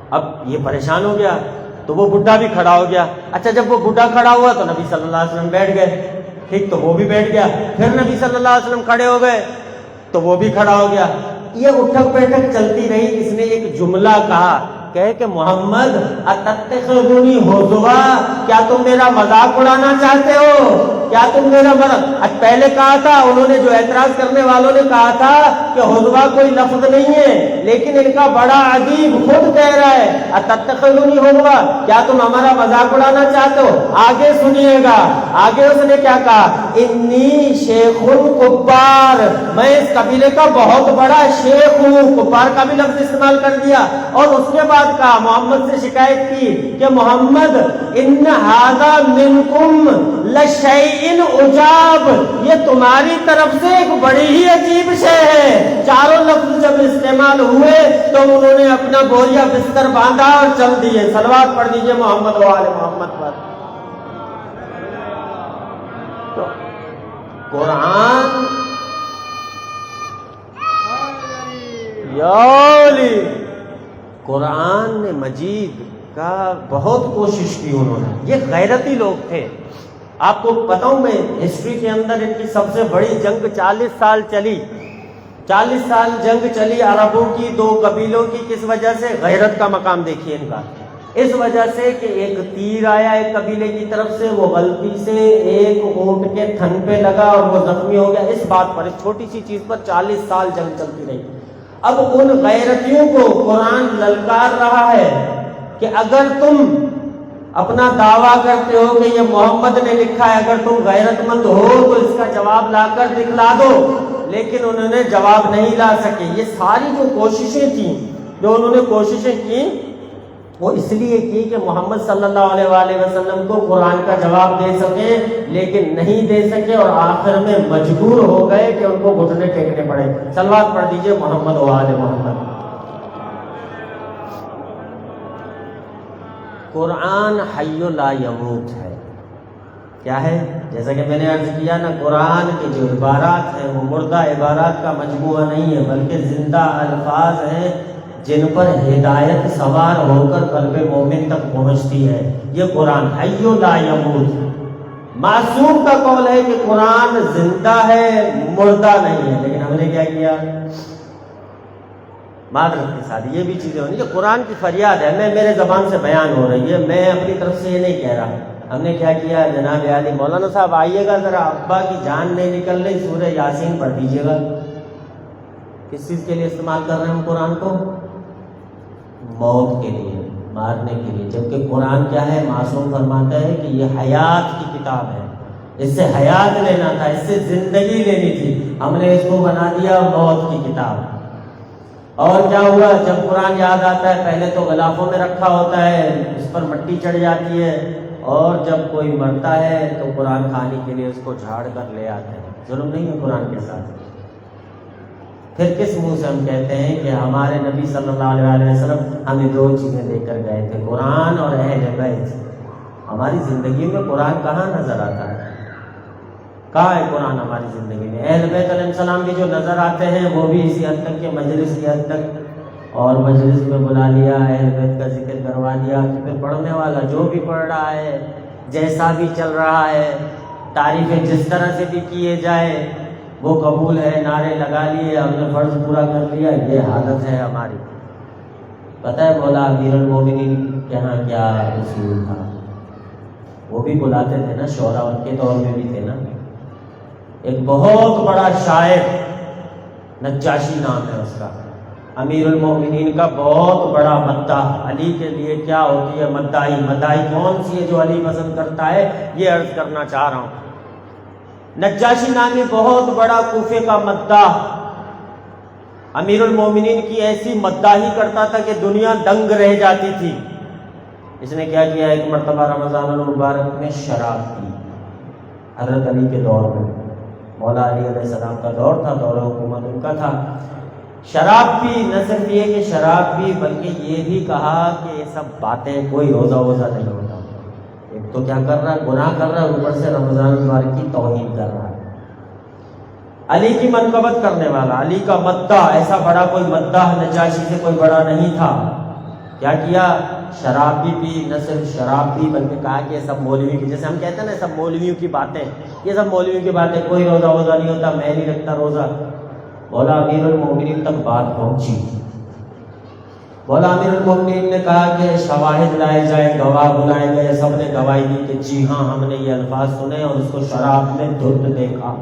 اب یہ پریشان ہو گیا تو وہ بڈھا بھی کھڑا ہو گیا۔ اچھا، جب وہ بڈھا کھڑا ہوا تو نبی صلی اللہ علیہ وسلم بیٹھ گئے، ٹھیک، تو وہ بھی بیٹھ گیا۔ پھر نبی صلی اللہ علیہ وسلم کھڑے ہو گئے تو وہ بھی کھڑا ہو گیا۔ یہ اٹھک بیٹھک چلتی رہی۔ اس نے ایک جملہ کہا، کہے کہ محمد اتتخذونی ہزوا، کیا تم میرا مذاق اڑانا چاہتے ہو؟ کیا تم میرا مذاق؟ پہلے کہا تھا، انہوں نے جو اعتراض کرنے والوں نے کہا تھا کہ ہزوا کوئی لفظ نہیں ہے، لیکن ان کا بڑا ادیب خود کہہ رہا ہے اتتخذونی ہزوا، کیا تم ہمارا مذاق اڑانا چاہتے ہو؟ آگے سنیے گا، آگے اس نے کیا کہا، انی شیخ کبار، میں اس قبیلے کا بہت بڑا شیخ ہوں، کبار کا بھی لفظ استعمال کر دیا۔ اور اس کے بعد کہا، محمد سے شکایت کی کہ محمد ان ھذا منکم لشیء عجاب، یہ تمہاری طرف سے ایک بڑی ہی عجیب شے ہے۔ چاروں لفظ جب استعمال ہوئے تو انہوں نے اپنا بوریا بستر باندھا اور چل دیے۔ صلوات پڑھ دیجئے محمد و آل محمد پر۔ تو قرآن یالی قرآن مجید کا بہت کوشش کی انہوں نے، یہ غیرتی لوگ تھے۔ آپ کو بتاؤں میں، ہسٹری کے اندر ان کی سب سے بڑی جنگ 40 سال چلی، 40 سال جنگ چلی عربوں کی، دو قبیلوں کی۔ کس وجہ سے؟ غیرت کا مقام دیکھیے ان کا، اس وجہ سے کہ ایک تیر آیا ایک قبیلے کی طرف سے، وہ غلطی سے ایک اونٹ کے تھن پہ لگا اور وہ زخمی ہو گیا۔ اس بات پر، اس چھوٹی سی چیز پر 40 سال جنگ چلتی رہی۔ اب ان غیرتیوں کو قرآن للکار رہا ہے کہ اگر تم اپنا دعویٰ کرتے ہو کہ یہ محمد نے لکھا ہے، اگر تم غیرت مند ہو تو اس کا جواب لا کر دکھلا دو، لیکن انہوں نے جواب نہیں لا سکے۔ یہ ساری جو کوششیں تھیں، جو انہوں نے کوششیں کی، وہ اس لیے کی کہ محمد صلی اللہ علیہ وسلم کو قرآن کا جواب دے سکیں، لیکن نہیں دے سکے، اور آخر میں مجبور ہو گئے کہ ان کو گھٹنے ٹیکنے پڑے۔ صلوات پڑھ دیجئے محمد و آل محمد۔ قرآن حی لا یموت ہے، کیا ہے؟ جیسا کہ میں نے عرض کیا نا، قرآن کی جو عبارات ہیں وہ مردہ عبارات کا مجموعہ نہیں ہے، بلکہ زندہ الفاظ ہیں جن پر ہدایت سوار ہو کر قلب مومن تک پہنچتی ہے۔ یہ قرآن حی لا یموت۔ معصوم کا قول ہے کہ قرآن زندہ ہے، مردہ نہیں ہے، لیکن ہم نے کیا کیا؟ معذرت کے ساتھ یہ بھی چیزیں ہونی، یہ قرآن کی فریاد ہے، میرے زبان سے بیان ہو رہی ہے، میں اپنی طرف سے یہ نہیں کہہ رہا۔ ہم نے کیا کیا؟ جناب عالی مولانا صاحب آئیے گا ذرا، ابا کی جان نہیں نکل رہی، سورہ یاسین پڑھ دیجیے گا۔ کس چیز کے لیے استعمال کر رہے ہیں ہم قرآن کو؟ موت کے لیے، مارنے کے لیے، جبکہ قرآن کیا ہے؟ معصوم فرماتا ہے کہ یہ حیات کی کتاب ہے، اس سے حیات لینا تھا، اس سے زندگی لینی تھی، ہم نے اس کو بنا دیا موت کی کتاب۔ اور کیا ہوا؟ جب قرآن یاد آتا ہے، پہلے تو غلافوں میں رکھا ہوتا ہے، اس اس پر مٹی چڑھ جاتی ہے، اور جب کوئی مرتا ہے تو قرآن کھانے کے لیے اس کو جھاڑ کر لے آتے ہیں۔ ظلم نہیں ہے قرآن کے ساتھ؟ پھر کس منہ سے ہم کہتے ہیں کہ ہمارے نبی صلی اللہ علیہ وسلم ہمیں دو چیزیں دے کر گئے تھے، قرآن اور اہل بیت؟ ہماری زندگی میں قرآن کہاں نظر آتا ہے؟ کہاں ہے قرآن ہماری زندگی میں؟ اہل بیت علیہ السلام کے جو نظر آتے ہیں وہ بھی اسی حد تک کہ مجلس کی حد تک، اور مجلس میں بلا لیا، اہل بیت کا ذکر کروا دیا، تو پھر پڑھنے والا جو بھی پڑھ رہا ہے، جیسا بھی چل رہا ہے، تعریفیں جس طرح سے بھی کیے جائے وہ قبول ہے، نعرے لگا لیے، ہم نے فرض پورا کر لیا، یہ حالت ہے ہماری۔ پتہ ہے مولا امیر المومنین کے یہاں کیا اصول تھا؟ وہ بھی بلاتے تھے نا، شعرا ان کے دور میں بھی تھے نا۔ ایک بہت بڑا شاعر، نجاشی نام ہے اس کا، امیر المومنین کا بہت بڑا مداح، علی کے لیے کیا ہوتی ہے مداحی؟ مداحی کون سی ہے جو علی پسند کرتا ہے، یہ عرض کرنا چاہ رہا ہوں۔ نجاشی نامی بہت بڑا کوفے کا مداح امیر المومنین کی ایسی مداحی کرتا تھا کہ دنیا دنگ رہ جاتی تھی۔ اس نے کیا کیا؟ ایک مرتبہ رمضان المبارک میں شراب پی، حضرت علی کے دور میں، مولا علی علیہ السلام کا دور تھا، دور حکومت ان کا تھا۔ شراب پی، نہ صرف یہ کہ شراب پی بلکہ یہ بھی کہا کہ یہ سب باتیں، کوئی روزہ نہیں ہوتا۔ ایک تو کیا کر رہا ہے؟ گناہ کر رہا ہے، اوپر سے رمضان المبارک کی توہین کر رہا ہے۔ علی کی منقبت کرنے والا، علی کا مداح، ایسا بڑا کوئی مداح نجاشی سے کوئی بڑا نہیں تھا۔ کیا کیا؟ شراب بھی پی، نہ صرف شراب پی بلکہ کہا کہ یہ سب مولوی کی، جیسے ہم کہتے ہیں نا سب مولویوں کی باتیں، یہ سب مولویوں کی باتیں، کوئی روزہ نہیں ہوتا، میں نہیں رکھتا روزہ۔ مولا امیر المومنین تک بات پہنچی۔ مولا امیر المومنین نے کہا کہ شواہد لائے جائیں، گواہ بلائے گئے، سب نے گواہی دی کہ جی ہاں ہم نے یہ الفاظ سنے اور اس کو شراب میں دھت دیکھا۔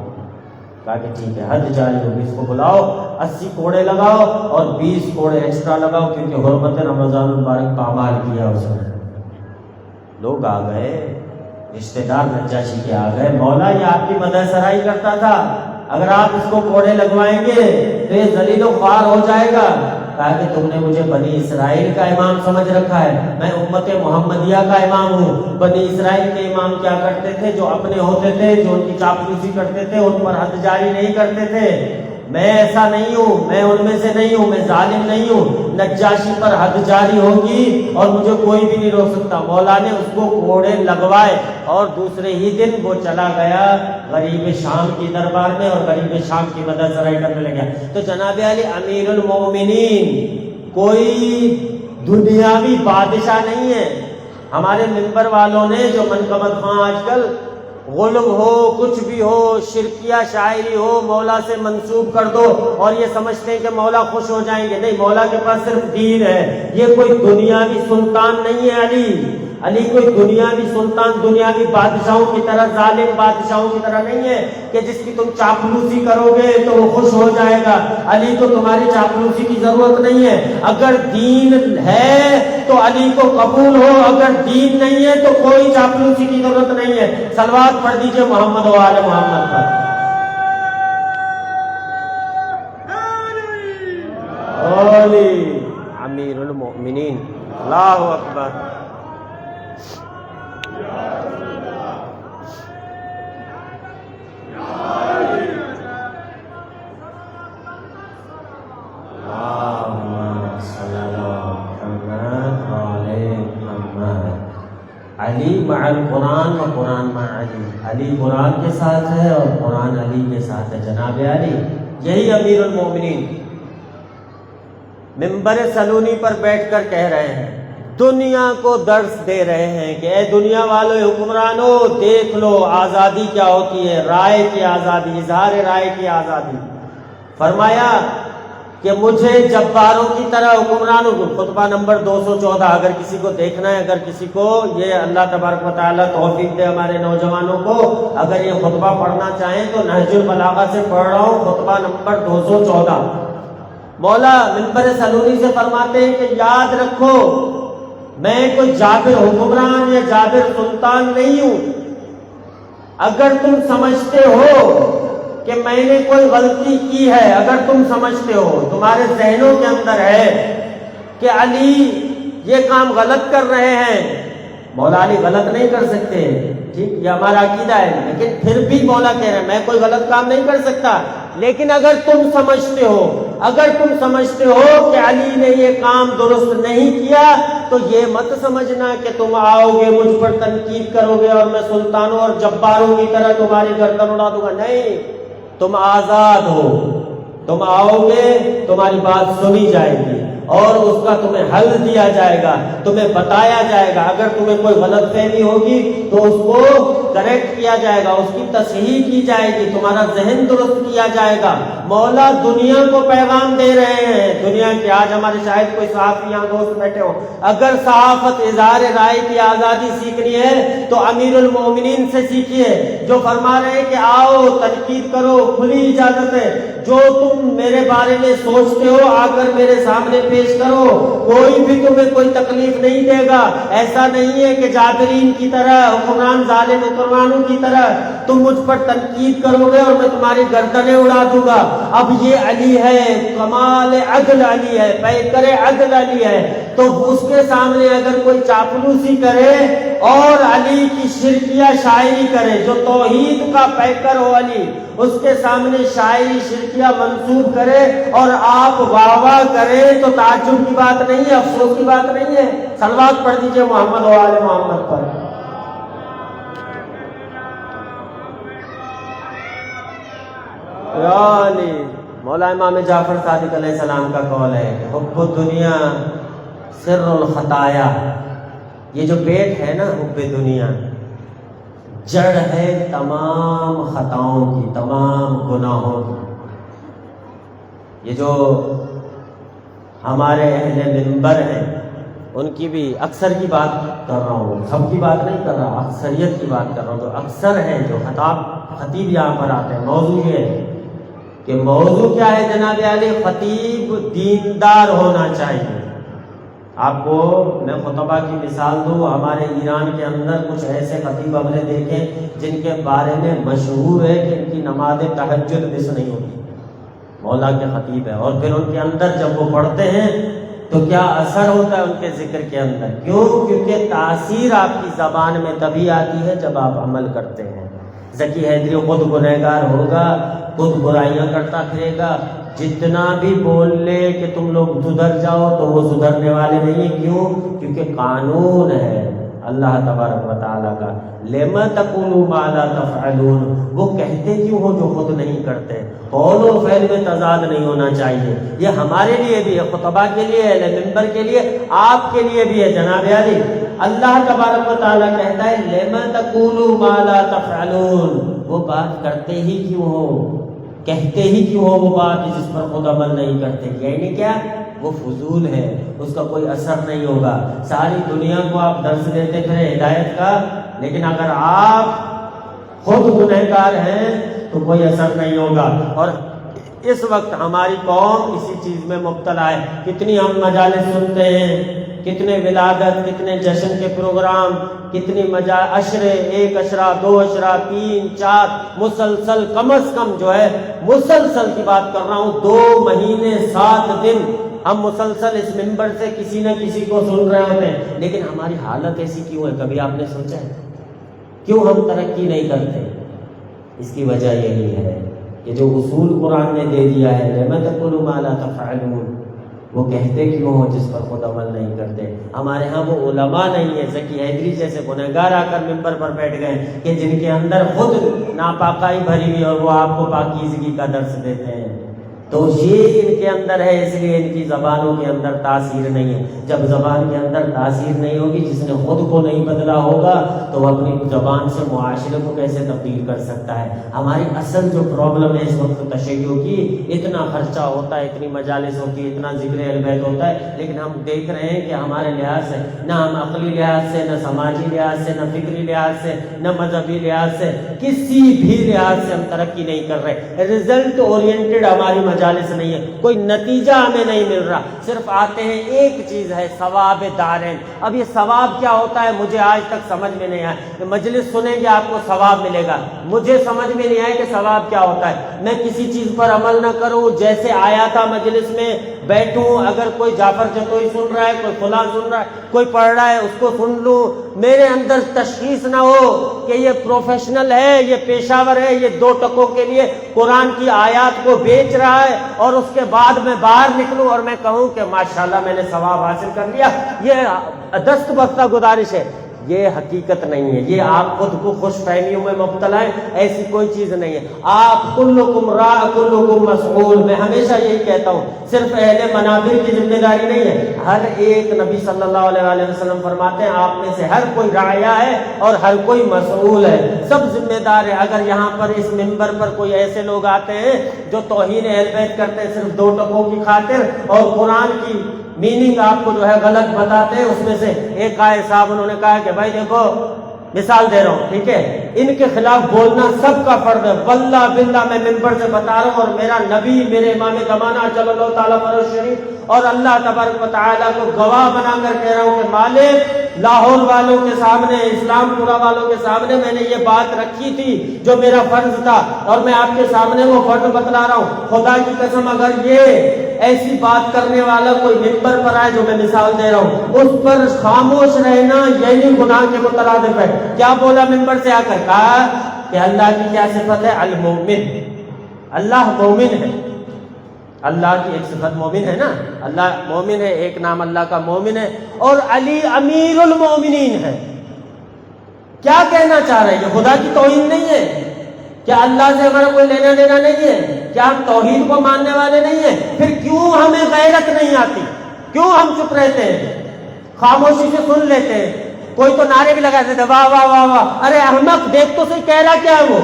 کہا کہ ٹھیک ہے، حد جاری ہوگی، اس کو بلاؤ، 80 کوڑے لگاؤ اور 20 کوڑے ایکسٹرا لگاؤ، کیونکہ حرمت رمضان المبارک پامال کیا اس نے۔ لوگ آ گئے، رشتہ دار نجاشی کے آ گئے، مولا یہ آپ کی مدح سرائی کرتا تھا، اگر آپ اس کو کوڑے لگوائیں گے تو یہ ذلیل و خوار ہو جائے گا۔ کہا کہ تم نے مجھے بنی اسرائیل کا امام سمجھ رکھا ہے، میں امت محمدیہ کا امام ہوں۔ بنی اسرائیل کے امام کیا کرتے تھے؟ جو اپنے ہوتے تھے، جو ان کی چاپلوسی کرتے تھے، ان پر حد جاری نہیں کرتے تھے۔ میں ایسا نہیں ہوں، میں ان میں سے نہیں ہوں، میں ظالم نہیں ہوں۔ نجاشی پر حد جاری ہوگی اور مجھے کوئی بھی نہیں روک سکتا۔ مولا نے اس کو کوڑے لگوائے اور دوسرے ہی دن وہ چلا گیا غریب شام کی دربار میں اور غریب شام کی مدد سرائی کرنے لگا۔ تو جناب علی امیر المومنین کوئی دنیاوی بادشاہ نہیں ہے۔ ہمارے منبر والوں نے جو منقبت خواہ آج کل غلب ہو، کچھ بھی ہو، شرکیہ شاعری ہو، مولا سے منسوب کر دو اور یہ سمجھتے ہیں کہ مولا خوش ہو جائیں گے۔ نہیں، مولا کے پاس صرف دین ہے، یہ کوئی دنیاوی سلطان نہیں ہے۔ علی کوئی دنیاوی سلطان، دنیاوی بادشاہوں کی طرح، ظالم بادشاہوں کی طرح نہیں ہے کہ جس کی تم چاپلوسی کرو گے تو وہ خوش ہو جائے گا۔ علی کو تمہاری چاپلوسی کی ضرورت نہیں ہے۔ اگر دین ہے تو علی کو قبول ہو، اگر دین نہیں ہے تو کوئی چاپلوسی کی ضرورت نہیں ہے۔ صلوات پڑھ دیجئے محمد و آل محمد پر۔ علی امیر المؤمنین، اللہ اکبر۔ علی مع القرآن و قرآن مع علی، علی قرآن کے ساتھ ہے اور قرآن علی کے ساتھ ہے۔ جناب علی یہی امیر المومنین منبر سلونی پر بیٹھ کر کہہ رہے ہیں، دنیا کو درس دے رہے ہیں کہ اے دنیا والو، حکمرانو، دیکھ لو آزادی کیا ہوتی ہے، رائے کی آزادی، اظہار رائے کی آزادی۔ فرمایا کہ مجھے جباروں کی طرح حکمرانوں کو، خطبہ نمبر 214، اگر کسی کو دیکھنا ہے، اگر کسی کو یہ اللہ تبارک و تعالیٰ توفیق دے ہمارے نوجوانوں کو، اگر یہ خطبہ پڑھنا چاہیں تو نہج البلاغہ سے پڑھ رہا ہوں، خطبہ نمبر 214۔ مولا منبر سلونی سے فرماتے ہیں کہ یاد رکھو، میں کوئی جابر حکمران یا جابر سلطان نہیں ہوں۔ اگر تم سمجھتے ہو کہ میں نے کوئی غلطی کی ہے، اگر تم سمجھتے ہو، تمہارے ذہنوں کے اندر ہے کہ علی یہ کام غلط کر رہے ہیں، مولا علی غلط نہیں کر سکتے، ٹھیک، یہ ہمارا عقیدہ ہے، لیکن پھر بھی مولا کہہ رہے ہیں میں کوئی غلط کام نہیں کر سکتا، لیکن اگر تم سمجھتے ہو کہ علی نے یہ کام درست نہیں کیا تو یہ مت سمجھنا کہ تم آؤ گے مجھ پر تنقید کرو گے اور میں سلطانوں اور جباروں کی طرح تمہاری گردن اڑا دوں گا، نہیں، تم آزاد ہو، تم آؤ گے، تمہاری بات سنی جائے گی اور اس کا تمہیں حل دیا جائے گا، تمہیں بتایا جائے گا، اگر تمہیں کوئی غلط فہمی ہوگی تو اس کو کریکٹ کیا جائے گا، اس کی تصحیح کی جائے گی، تمہارا ذہن درست کیا جائے گا۔ مولا دنیا کو پیغام دے رہے ہیں، دنیا کے، آج ہمارے شاید کوئی صحافی یہاں دوست بیٹھے ہوں، اگر صحافت اظہار رائے کی آزادی سیکھنی ہے تو امیر المومنین سے سیکھیے، جو فرما رہے ہیں کہ آؤ تنقید کرو، کھلی اجازت ہے، جو تم میرے بارے میں سوچتے ہو آ کر میرے سامنے پیش کرو، کوئی بھی تمہیں کوئی تکلیف نہیں دے گا، ایسا نہیں ہے کہ جابرین کی طرح، حکمران ظالم حکمرانوں کی طرح تم مجھ پر تنقید کرو گے اور میں تمہاری گردنیں اڑا دوں گا۔ اب یہ علی ہے، کمال عدل علی ہے، پیکر عدل علی ہے، تو اس کے سامنے اگر کوئی چاپلوسی کرے اور علی کی شرکیہ شاعری کرے، جو توحید کا پیکر ہو علی، اس کے سامنے شاعری شرکیہ منسوب کرے اور آپ واہ واہ کریں تو تعجب کی بات نہیں ہے، افسوس کی بات نہیں ہے۔ صلوات پڑھ دیجئے محمد و آل محمد پر۔ یا علی، مولا امام جعفر صادق علیہ السلام کا قول ہے کہ حب الدنیا سر الخطایا، یہ جو پیٹ ہے نا حب دنیا، جڑ ہے تمام خطاؤں کی، تمام گناہوں کی۔ یہ جو ہمارے اہل منبر ہیں ان کی بھی اکثر کی بات کر رہا ہوں، سب کی بات نہیں کر رہا، اکثریت کی بات کر رہا ہوں، جو اکثر ہیں، جو خطیب یہاں پر آتے ہیں، موضوع یہ ہے کہ موضوع کیا ہے جناب علی، خطیب دیندار ہونا چاہیے۔ آپ کو میں خطبہ کی مثال دوں، ہمارے ایران کے اندر کچھ ایسے خطیب ہم نے دیکھے جن کے بارے میں مشہور ہے کہ ان کی نماز تہجد مس نہیں ہوتی، مولا کے خطیب ہے، اور پھر ان کے اندر جب وہ پڑھتے ہیں تو کیا اثر ہوتا ہے ان کے ذکر کے اندر، کیونکہ تاثیر آپ کی زبان میں تبھی آتی ہے جب آپ عمل کرتے ہیں۔ ذکی حیدری خود گنہگار ہوگا، خود برائیاں کرتا پھرے گا، جتنا بھی بول لے کہ تم لوگ سدھر جاؤ تو وہ سدھرنے والے نہیں ہیں، کیوں؟ کیونکہ قانون ہے اللہ تبارک و تعالیٰ کا، لِمَ تَقُولُوا مَا لَا تَفْعَلُونَ، وہ کہتے کیوں ہو جو خود نہیں کرتے، قول و فعل میں تضاد نہیں ہونا چاہیے۔ یہ ہمارے لیے بھی ہے، خطبہ کے لیے ہے، منبر کے لیے، آپ کے لیے بھی ہے جناب علی۔ اللہ تبارک و تعالیٰ کہتا ہے لِمَ تَقُولُوا مَا لَا تَفْعَلُونَ، وہ بات کرتے ہی کیوں ہو، کہتے ہی کیوں ہو وہ بات جس پر خود عمل نہیں کرتے، یعنی کیا، وہ فضول ہے، اس کا کوئی اثر نہیں ہوگا۔ ساری دنیا کو آپ درس دیتے پھرے ہدایت کا، لیکن اگر آپ خود گنہگار ہیں تو کوئی اثر نہیں ہوگا۔ اور اس وقت ہماری قوم اسی چیز میں مبتلا ہے، کتنی ہم مجالس سنتے ہیں، کتنے ولادت، کتنے جشن کے پروگرام، کتنی عشرے، 1 عشرہ 2 عشرہ 3 4 مسلسل، کم از کم جو ہے مسلسل کی بات کر رہا ہوں 2 مہینے 7 دن ہم مسلسل اس منبر سے کسی نہ کسی کو سن رہے ہوتے ہیں، لیکن ہماری حالت ایسی کیوں ہے؟ کبھی آپ نے سوچا ہے کیوں ہم ترقی نہیں کرتے؟ اس کی وجہ یہی ہے کہ جو اصول قرآن نے دے دیا ہے لِمَ تَقُولُوا مَا لَا تَفْعَلُونَ، وہ کہتے کیوں ہو جس پر خود عمل نہیں کرتے۔ ہمارے ہاں وہ علماء نہیں ہے، ذکی حیدری جیسے گنہگار آ کر منبر پر بیٹھ گئے کہ جن کے اندر خود ناپاکائی بھری ہوئی اور وہ آپ کو پاکیزگی کا درس دیتے ہیں، تو یہ ان کے اندر ہے، اس لیے ان کی زبانوں کے اندر تاثیر نہیں ہے۔ جب زبان کے اندر تاثیر نہیں ہوگی، جس نے خود کو نہیں بدلا ہوگا تو وہ اپنی زبان سے معاشرے کو کیسے تبدیل کر سکتا ہے؟ ہماری اصل جو پرابلم ہے اس وقت تشیع کی، اتنا خرچہ ہوتا ہے، اتنی مجالس ہوتی ہے، اتنا ذکر اہل بیت ہوتا ہے، لیکن ہم دیکھ رہے ہیں کہ ہمارے لحاظ سے، نہ ہم عقلی لحاظ سے، نہ سماجی لحاظ سے، نہ فکری لحاظ سے، نہ مذہبی لحاظ سے، کسی بھی لحاظ سے ہم ترقی نہیں کر رہے۔ رزلٹ اورینٹڈ ہماری مجالس نہیں ہے، کوئی نتیجہ ہمیں نہیں مل رہا، صرف آتے ہیں ایک چیز ہے ثواب دارین۔ اب یہ ثواب کیا ہوتا ہے مجھے آج تک سمجھ میں نہیں آیا کہ مجلس سنیں گے آپ کو ثواب ملے گا، مجھے سمجھ میں نہیں آیا کہ ثواب کیا ہوتا ہے۔ میں کسی چیز پر عمل نہ کروں، جیسے آیا تھا مجلس میں بیٹھوں، اگر کوئی جعفر جتوئی سن رہا ہے، کوئی فلاں سن رہا ہے، کوئی پڑھ رہا ہے، اس کو سن لوں، میرے اندر تشخیص نہ ہو کہ یہ پروفیشنل ہے، یہ پیشہ ور ہے، یہ 2 ٹکوں کے لیے قرآن کی آیات کو بیچ رہا ہے، اور اس کے بعد میں باہر نکلوں اور میں کہوں کہ ماشاءاللہ میں نے ثواب حاصل کر لیا۔ یہ دست بستہ گزارش ہے، یہ حقیقت نہیں ہے، یہ آپ خود کو خوش فہمیوں میں مبتلا ہیں، ایسی کوئی چیز نہیں ہے۔ آپ کلکم راع کلکم مسئول، میں ہمیشہ یہی کہتا ہوں، صرف اہل منابر کی ذمہ داری نہیں ہے، ہر ایک، نبی صلی اللہ علیہ وسلم فرماتے ہیں آپ میں سے ہر کوئی راعیہ ہے اور ہر کوئی مسئول ہے، سب ذمہ دار ہے۔ اگر یہاں پر اس منبر پر کوئی ایسے لوگ آتے ہیں جو توہین اہل بیت کرتے ہیں صرف 2 ٹکوں کی خاطر، اور قرآن کی میننگ آپ کو جو ہے غلط بتاتے ہیں، اس میں سے ایک قائد صاحب انہوں نے کہا کہ بھائی دیکھو مثال دے رہا ہوں، ٹھیک ہے، ان کے خلاف بولنا سب کا فرض ہے، واللہ باللہ میں منبر سے بتا رہا ہوں، اور میرا نبی، میرے امام زمانہ صلی اللہ تعالیٰ علیہ شریف اور اللہ تبارک و تعالیٰ کو گواہ بنا کر کہہ رہا ہوں کہ مالک، لاہور والوں کے سامنے، اسلام پورا والوں کے سامنے میں نے یہ بات رکھی تھی جو میرا فرض تھا، اور میں آپ کے سامنے وہ فرض بتلا رہا ہوں۔ خدا کی قسم اگر یہ ایسی بات کرنے والا کوئی منبر پر آئے جو میں مثال دے رہا ہوں، اس پر خاموش رہنا یہی گناہ کے مترادف ہے۔ کیا بولا منبر سے آ کر؟ کہا کہ اللہ کی کیا صفت ہے؟ المومن، اللہ مومن ہے، اللہ کی ایک صفت مومن ہے نا، اللہ مومن ہے، ایک نام اللہ کا مومن ہے، اور علی امیر المومنین ہے۔ کیا کہنا چاہ رہے ہیں؟ خدا کی توہین نہیں ہے؟ کیا اللہ سے ہمارا کوئی لینا دینا نہیں ہے؟ کیا ہم توحید کو ماننے والے نہیں ہیں؟ پھر کیوں ہمیں غیرت نہیں آتی؟ کیوں ہم چپ رہتے ہیں، خاموشی سے سن لیتے ہیں؟ کوئی تو نعرے بھی لگاتے تھے، واہ واہ واہ واہ، ارے احمق دیکھ تو صحیح، کہہ رہا کیا ہے وہ؟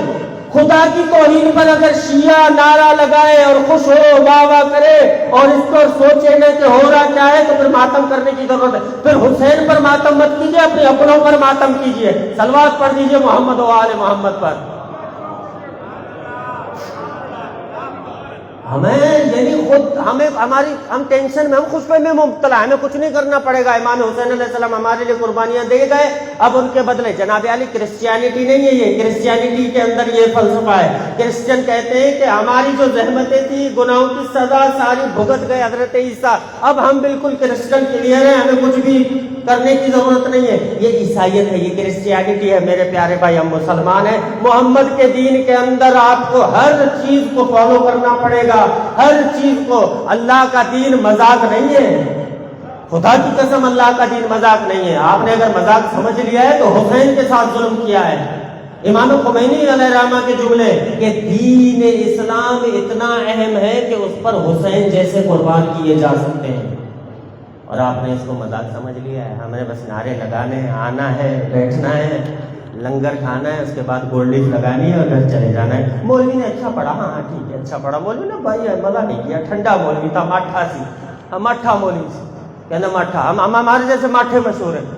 خدا کی توہین پر اگر شیعہ نعرہ لگائے اور خوش ہو، واہ واہ کرے، اور اس پر سوچے نہ کہ ہو رہا کیا ہے، تو پھر ماتم کرنے کی ضرورت ہے۔ پھر حسین پر ماتم مت کیجیے، اپنے اپنوں پر ماتم کیجیے، صلوات پڑھ دیجیے محمد و آل محمد پر۔ ہم ٹینشن میں، ہم خوش فہمی میں مبتلا ہیں، ہمیں کچھ نہیں کرنا پڑے گا۔ امام حسین علیہ السلام ہمارے لیے قربانیاں دے گئے، اب ان کے بدلے جناب علی، کرسچینٹی نہیں ہے یہ، کرسچینٹی کے اندر یہ فلسفہ ہے۔ کرسچن کہتے ہیں کہ ہماری جو زحمتیں تھی، گناہوں کی سزا ساری بھگت گئے حضرت عیسیٰ، اب ہم بالکل کرسچن کلیئر ہیں، ہمیں کچھ بھی کرنے کی ضرورت نہیں ہے۔ یہ عیسائیت ہے، یہ کرسچینٹی ہے میرے پیارے بھائی، ہم مسلمان ہیں۔ محمد کے دین کے اندر آپ کو ہر چیز کو فالو کرنا پڑے گا، ہر چیز کو۔ اللہ کا دین مذاق نہیں ہے، خدا کی قسم اللہ کا دین مذاق نہیں ہے۔ آپ نے اگر مذاق سمجھ لیا ہے تو حسین کے ساتھ ظلم کیا ہے۔ امام خمینی علیہ الرحمہ کے جملے کہ دین اسلام اتنا اہم ہے کہ اس پر حسین جیسے قربان کیے جا سکتے ہیں، اور آپ نے اس کو مذاق سمجھ لیا ہے۔ ہمیں بس نعرے لگانے ہیں، آنا ہے، بیٹھنا ہے، لنگر کھانا ہے، اس کے بعد گولڈ لیف لگانی ہے اور گھر چلے جانا ہے۔ مولوی نے اچھا پڑھا، ہاں ٹھیک ہے اچھا پڑھا، مولوی نے بھائی مزہ نہیں کیا، ٹھنڈا مولوی تھا، ماٹھا سی، ماٹھا مولوی سی، کہنا ماٹھا، ہم ہمارے جیسے ماٹھے مشہور ہیں۔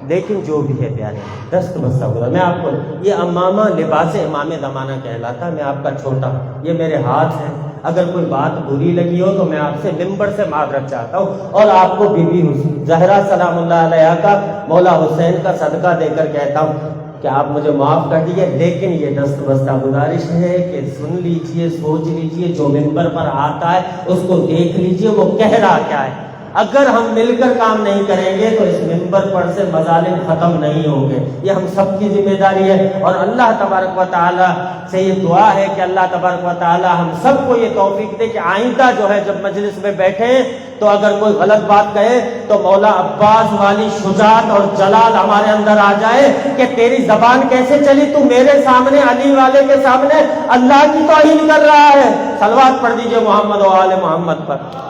لیکن جو بھی ہے پیارے، دست بستہ گزر، میں آپ کو یہ امامہ لباس امام زمانہ کہلاتا ہے، میں آپ کا چھوٹا، یہ میرے ہاتھ ہے، اگر کوئی بات بری لگی ہو تو میں آپ سے ممبر سے معذرت چاہتا ہوں، اور آپ کو بی بی زہرا سلام اللہ علیہا کا، مولا حسین کا صدقہ دے کر کہتا ہوں کہ آپ مجھے معاف کر دیجیے، لیکن یہ دست بستہ گزارش ہے کہ سن لیجئے، سوچ لیجئے، جو ممبر پر آتا ہے اس کو دیکھ لیجئے وہ کہہ رہا کیا ہے۔ اگر ہم مل کر کام نہیں کریں گے تو اس ممبر پر سے مظالم ختم نہیں ہوں گے، یہ ہم سب کی ذمہ داری ہے۔ اور اللہ تبارک و تعالیٰ سے یہ دعا ہے کہ اللہ تبارک و تعالیٰ ہم سب کو یہ توفیق دے کہ آئندہ جو ہے جب مجلس میں بیٹھیں تو اگر کوئی غلط بات کہے تو مولا عباس والی شجاعت اور جلال ہمارے اندر آ جائے کہ تیری زبان کیسے چلی، تو میرے سامنے، علی والے کے سامنے اللہ کی توہین کر رہا ہے۔ صلوات پڑھ دیجئے محمد و آل محمد پر۔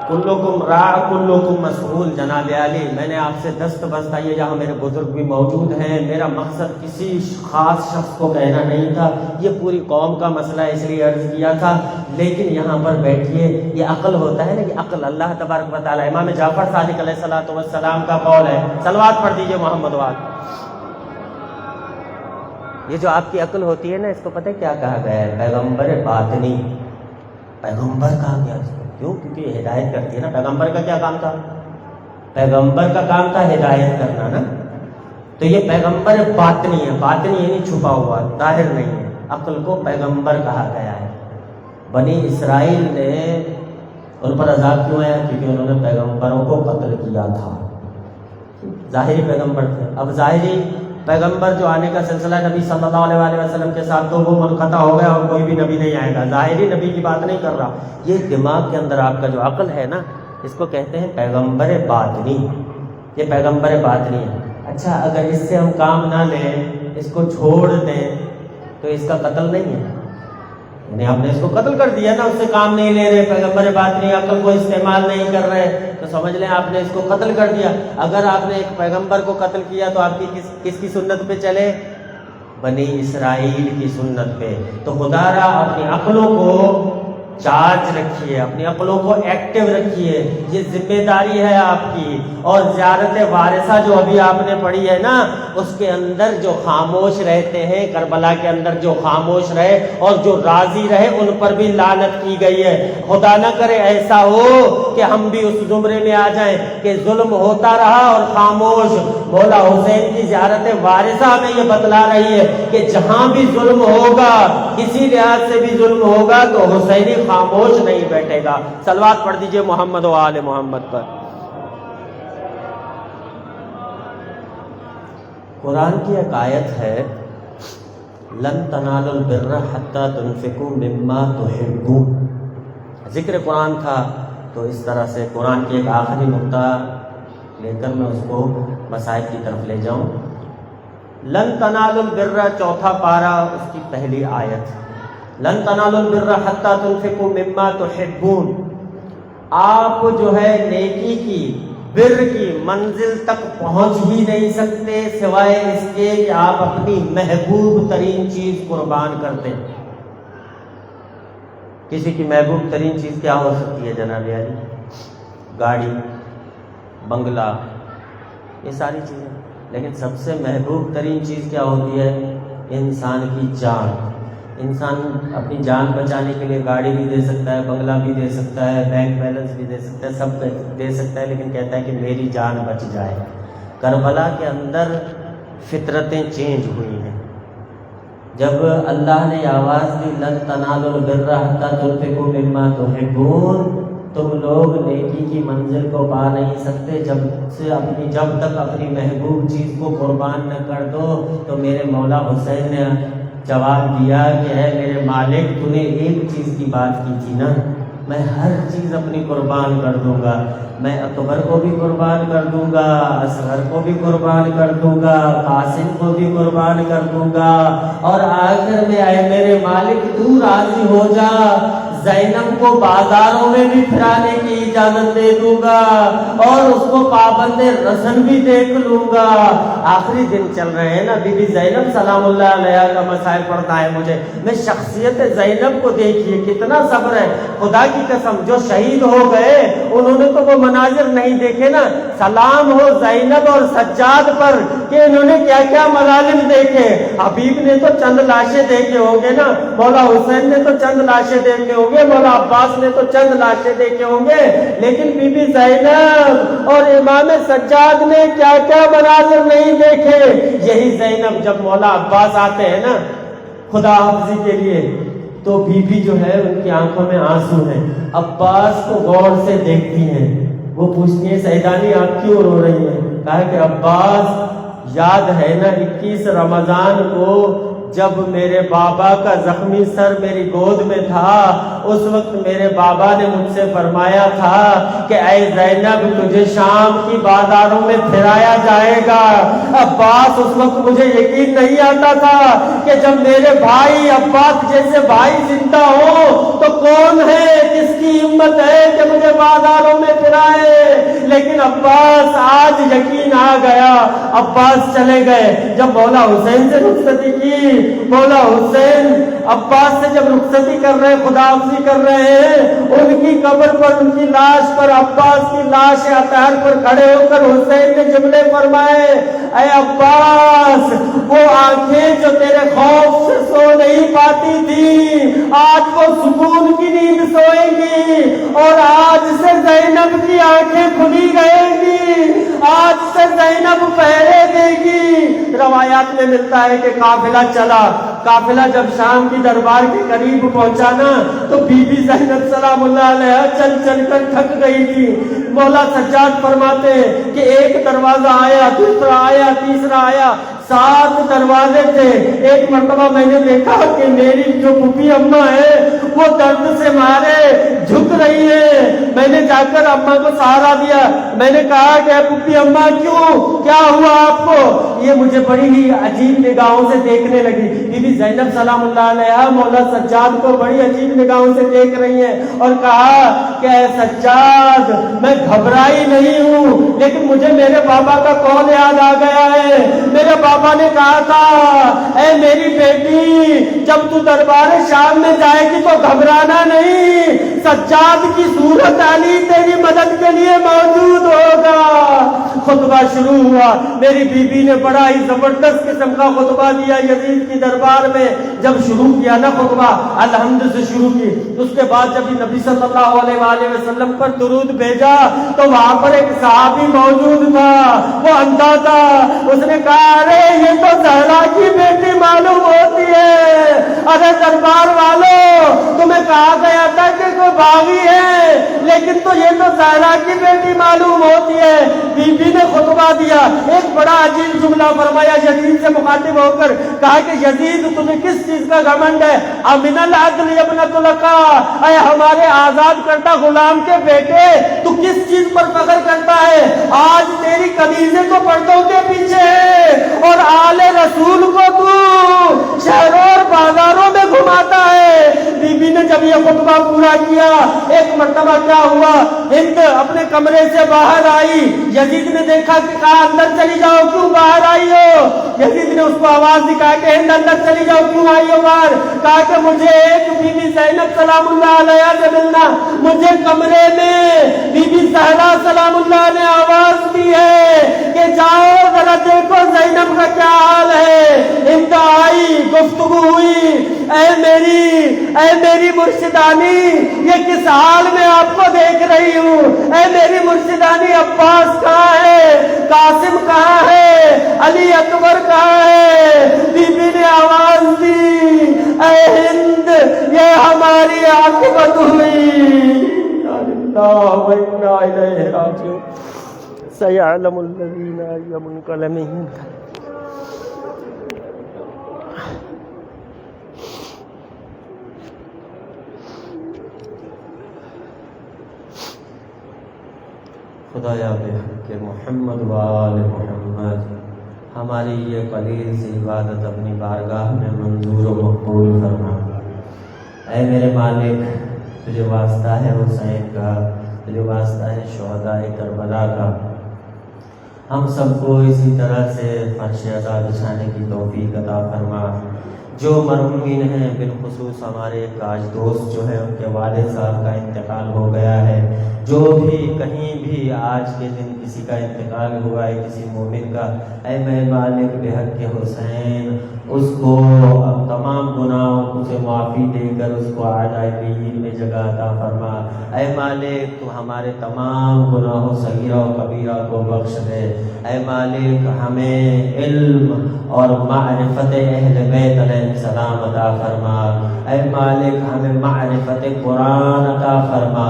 کلکم راع کلکم مسئول۔ جناب علی، میں نے آپ سے دست بستہ، یہ جہاں میرے بزرگ بھی موجود ہیں، میرا مقصد کسی خاص شخص کو کہنا نہیں تھا، یہ پوری قوم کا مسئلہ اس لیے عرض کیا تھا، لیکن یہاں پر بیٹھیے، یہ عقل ہوتا ہے نا، یہ عقل اللہ تبارک و تعالیٰ، امام جعفر صادق علیہ الصلوۃ والسلام کا قول ہے، صلوات پڑھ دیجئے محمد وال۔ یہ جو آپ کی عقل ہوتی ہے نا، اس کو پتہ ہے کیا کہا گیا ہے؟ پیغمبر باطنی۔ پیغمبر کہا گیا اس کو، کیوں؟ کیونکہ یہ ہدایت کرتی ہے نا۔ پیغمبر کا کیا کام تھا؟ پیغمبر کا کام تھا ہدایت کرنا نا۔ تو یہ پیغمبر باطنی ہے، باطنی یعنی چھپا ہوا، ظاہر نہیں ہے۔ عقل کو پیغمبر کہا گیا ہے۔ بنی اسرائیل نے ان پر عذاب کیوں آیا؟ کیونکہ انہوں نے پیغمبروں کو قتل کیا تھا۔ ظاہری پیغمبر تھے۔ اب ظاہری پیغمبر جو آنے کا سلسلہ نبی صلی اللہ علیہ وآلہ وسلم کے ساتھ تو وہ منقطع ہو گیا اور کوئی بھی نبی نہیں آئے گا۔ ظاہری نبی کی بات نہیں کر رہا، یہ دماغ کے اندر آپ کا جو عقل ہے نا، اس کو کہتے ہیں پیغمبر باطنی۔ یہ پیغمبر باطنی ہے۔ اچھا، اگر اس سے ہم کام نہ لیں، اس کو چھوڑ دیں، تو اس کا قتل نہیں ہے؟ یعنی آپ نے اس کو قتل کر دیا نا، اس سے کام نہیں لے رہے، پیغمبر باطنی عقل کو استعمال نہیں کر رہے، تو سمجھ لیں آپ نے اس کو قتل کر دیا۔ اگر آپ نے ایک پیغمبر کو قتل کیا تو آپ کی کس کی سنت پہ چلے؟ بنی اسرائیل کی سنت پہ۔ تو خدا را اپنی عقلوں کو چارج رکھیے، اپنی عقلوں کو ایکٹیو رکھیے، یہ ذمہ داری ہے آپ کی۔ اور زیارت وارثہ جو ابھی آپ نے پڑھی ہے نا، اس کے اندر جو خاموش رہتے ہیں، کربلا کے اندر جو خاموش رہے اور جو راضی رہے، ان پر بھی لعنت کی گئی ہے۔ خدا نہ کرے ایسا ہو کہ ہم بھی اس زمرے میں آ جائیں کہ ظلم ہوتا رہا اور خاموش۔ مولا حسین کی زیارت وارثہ ہمیں یہ بتلا رہی ہے کہ جہاں بھی ظلم ہوگا، کسی لحاظ سے بھی ظلم ہوگا، تو حسینی خاموش نہیں بیٹھے گا۔ صلوات پڑھ دیجئے محمد و آل محمد پر۔ قرآن کی ایک آیت ہے، لن تنالوا البر حتی تنفقوا مما تحبون۔ ذکر قرآن تھا تو اس طرح سے قرآن کی ایک آخری نقطہ لے کر میں اس کو مسائل کی طرف لے جاؤں۔ لن تنالوا البر، چوتھا پارہ، اس کی پہلی آیت، لن تنالوا البر حتی تنفقوا مما تحبون۔ آپ جو ہے نیکی کی، بر کی منزل تک پہنچ ہی نہیں سکتے سوائے اس کے کہ آپ اپنی محبوب ترین چیز قربان کرتے ہیں۔ کسی کی محبوب ترین چیز کیا ہو سکتی ہے جناب علی؟ گاڑی، بنگلہ، یہ ساری چیزیں۔ لیکن سب سے محبوب ترین چیز کیا ہوتی ہے؟ انسان کی جان۔ انسان اپنی جان بچانے کے لیے گاڑی بھی دے سکتا ہے، بنگلہ بھی دے سکتا ہے، بینک بیلنس بھی دے سکتا ہے، سب دے سکتا ہے، لیکن کہتا ہے کہ میری جان بچ جائے۔ کربلا کے اندر فطرتیں چینج ہوئی ہیں۔ جب اللہ نے آواز دی لن تنالوا البر حتی تنفقوا مما تحبون، تم لوگ نیکی کی منزل کو پا نہیں سکتے جب تک اپنی محبوب چیز کو قربان نہ کر دو۔ تو میرے مولا حسین نے جواب دیا کہ اے میرے مالک، تو نے ایک چیز کی بات کی تھی نا، میں ہر چیز اپنی قربان کر دوں گا، میں اکبر کو بھی قربان کر دوں گا، اصغر کو بھی قربان کر دوں گا، قاسم کو بھی قربان کر دوں گا، اور آخر میں اے میرے مالک تو راضی ہو جا، زینب کو بازاروں میں بھی پھرانے کی اجازت دے دوں گا اور اس کو پابند رسن بھی دیکھ لوں گا۔ آخری دن چل رہے ہیں نا، بی بی زینب سلام اللہ علیہا کا مسائل پڑھتا ہے مجھے، میں شخصیت زینب کو دیکھیے کتنا صبر ہے۔ خدا کی قسم جو شہید ہو گئے انہوں نے تو وہ مناظر نہیں دیکھے نا۔ سلام ہو زینب اور سجاد پر کہ انہوں نے کیا کیا مظالم دیکھے۔ حبیب نے تو چند لاشیں دیکھے ہوں گے نا، مولا حسین نے تو چند لاشیں دیکھے ہوں گے، مولا عباس نے تو چند لاشیں دیکھے ہوں گے، لیکن بی بی زینب اور امام سجاد نے کیا کیا مناظر نہیں دیکھے۔ یہی زینب جب مولا عباس آتے ہیں نا خدا حافظی کے لیے، تو بی بی جو ہے ان کی آنکھوں میں آنسو ہیں، عباس کو غور سے دیکھتی ہیں، وہ پوچھتی ہیں سیدانی آپ کیوں رو رہی ہیں؟ کہا کہ عباس یاد ہے نا 21 رمضان کو جب میرے بابا کا زخمی سر میری گود میں تھا، اس وقت میرے بابا نے مجھ سے فرمایا تھا کہ اے زینب تجھے شام کی بازاروں میں پھرایا جائے گا۔ عباس اس وقت مجھے یقین نہیں آتا تھا کہ جب میرے بھائی عباس جیسے بھائی زندہ ہو تو کون ہے، کس کی ہمت ہے کہ مجھے بازاروں میں پھرائے، لیکن عباس آج یقین آ گیا۔ عباس چلے گئے، جب مولا حسین سے رخصتی کی مولا حسین عباس سے جب رخصتی کر رہے ہیں، خدا حافظی کر رہے ہیں، ان کی قبر پر، ان کی لاش پر، عباس کی لاش اطہر پر کھڑے ہو کر حسین نے جملے فرمائے، اے عباس، وہ آنکھیں جو تیرے خوف سے سو نہیں پاتی تھی، آج وہ سکون کی نیند سوئیں گی، اور آج سے زینب کی آنکھیں کھلی رہیں گی، آج سے زینب پہرے دے گی۔ روایات میں ملتا ہے کہ قافلہ چلا، قافلہ جب شام کی دربار کے قریب پہنچا نا تو بی بی زینب سلام اللہ علیہ چل چل کر تھک گئی تھی۔ مولا سجاد فرماتے ہیں کہ ایک دروازہ آیا، دوسرا آیا، تیسرا آیا، 7 دروازے تھے۔ ایک مرتبہ میں نے دیکھا کہ میری جو پھوپھی اماں ہے وہ درد سے مارے جھک رہی ہے۔ میں نے جا کر اماں کو سہارا دیا، میں نے کہا کہ پھوپھی اماں کیوں، کیا ہوا آپ کو؟ یہ مجھے بڑی ہی عجیب نگاہوں سے دیکھنے لگی۔ بی بی زینب سلام اللہ علیہ مولا سجاد کو بڑی عجیب نگاہوں سے دیکھ رہی ہیں اور کہا کہ اے سجاد، میں گھبرائی نہیں ہوں، لیکن مجھے میرے بابا کا قول یاد آ گیا ہے۔ میرے بابا نے کہا تھا، اے میری بیٹی، جب تو دربار شام میں جائے گی تو گھبرانا نہیں، سجاد کی صورت علی تیری مدد کے لیے موجود ہوگا۔ خطبہ شروع ہوا، میری بیوی بی نے بڑا ہی زبردست قسم کا خطبہ دیا یزید کی دربار میں۔ جب شروع کیا نا خطبہ، الحمد سے شروع کی، اس کے بعد جب نبی صلی اللہ علیہ وآلہ وسلم پر درود بھیجا تو وہاں پر ایک صحابی موجود تھا، وہ اندھا تھا، اس نے کہا، ارے یہ تو زہرا کی بیٹی معلوم ہوتی ہے۔ ارے دربار والوں، تمہیں کہا گیا تھا کہ کوئی باغی ہے، لیکن تو یہ تو زہرا کی بیٹی معلوم ہوتی ہے۔ بی بی نے خطبہ دیا، ایک بڑا عجیب جملہ فرمایا یزید سے مخاطب ہو کر، کہا کہ یزید تمہیں کس چیز کا گھمنڈ ہے؟ امن العدل ابنۃ لقا، اے ہمارے آزاد کردہ غلام کے بیٹے، تو کس چیز پر فخر کرتا ہے؟ آج تیری قمیضیں تو پردوں کے پیچھے ہے اور آل رسول کو تو شہروں اور بازاروں میں گھماتا ہے۔ بی بی نے جب یہ خطبہ پورا کیا، ایک مرتبہ کیا ہوا، ہند اپنے کمرے سے باہر آئی، یزید نے دیکھا کہ کہا اندر چلی جاؤ، کیوں باہر آئی ہو؟ یزید نے اس کو آواز دی، کہا کہ ہند اندر چلی جاؤ، کیوں آئی ہو باہر؟ کہا کہ مجھے ایک بی بی زینب سلام اللہ علیہ سے ملنا، مجھے کمرے میں بی بی زہرا سلام اللہ نے آواز دی ہے کہ جاؤ ذرا دیکھو زینب کا کیا حال ہے۔ ہند آئی، گفتگو ہوئی، اے میری مرشدانی، یہ کس حال میں آپ کو دیکھ رہی ہوں؟ اے میری مرشدانی، عباس کہاں ہے؟ قاسم کہاں ہے؟ علی اکبر کہاں ہے؟ بی بی نے آواز دی، اے ہند، یہ ہماری عاقبت ہوئی۔ اللہ و انا الیہ راجعون۔ سیعلم الذین ای منقلب خدایا بحق محمد و آل محمد، ہماری یہ قلیل سی عبادت اپنی بارگاہ میں منظور و مقبول فرما۔ اے میرے مالک، تجھے واسطہ ہے حسین کا، تجھے واسطہ ہے شہداء کربلا کا، ہم سب کو اسی طرح سے فرش عطا بچھانے کی توفیق عطا فرما۔ جو مرحومین ہیں، بالخصوص ہمارے ایک آج دوست جو ہے، ان کے والد صاحب کا انتقال ہو گیا ہے، جو بھی کہیں بھی آج کے دن کسی کا انتقال ہوا ہے، کسی مومن کا، اے میرے مالک بحق حسین، اس کو اب تمام گناہوں سے معافی دے کر اس کو علیین میں جگہ عطا فرما۔ اے مالک، تو ہمارے تمام گناہوں صغیرہ و کبیرہ کو بخش دے۔ اے مالک، ہمیں علم اور معرفت اہل بیت علیہ السلام عطا فرما۔ اے مالک، ہمیں معرفت قرآن عطا فرما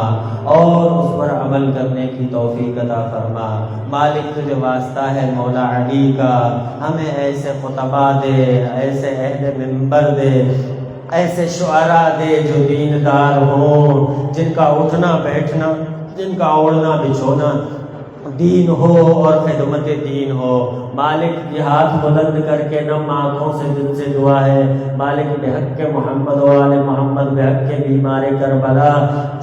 اور اس پر عمل کرنے کی توفیق عطا فرما۔ مالک، تجھے واسطہ ہے مولا علی کا، ہمیں ایسے خطبہ دے، ایسے اہل منبر دے، ایسے شعراء دے جو دیندار ہوں، جن کا اٹھنا بیٹھنا، جن کا اوڑھنا بچھونا دین ہو اور خدمت دین ہو۔ مالک، یہ ہاتھ بلند کر کے نم آنکھوں سے دل سے دعا ہے، مالک بحق محمد و آل محمد بحق کے بیمار کربلا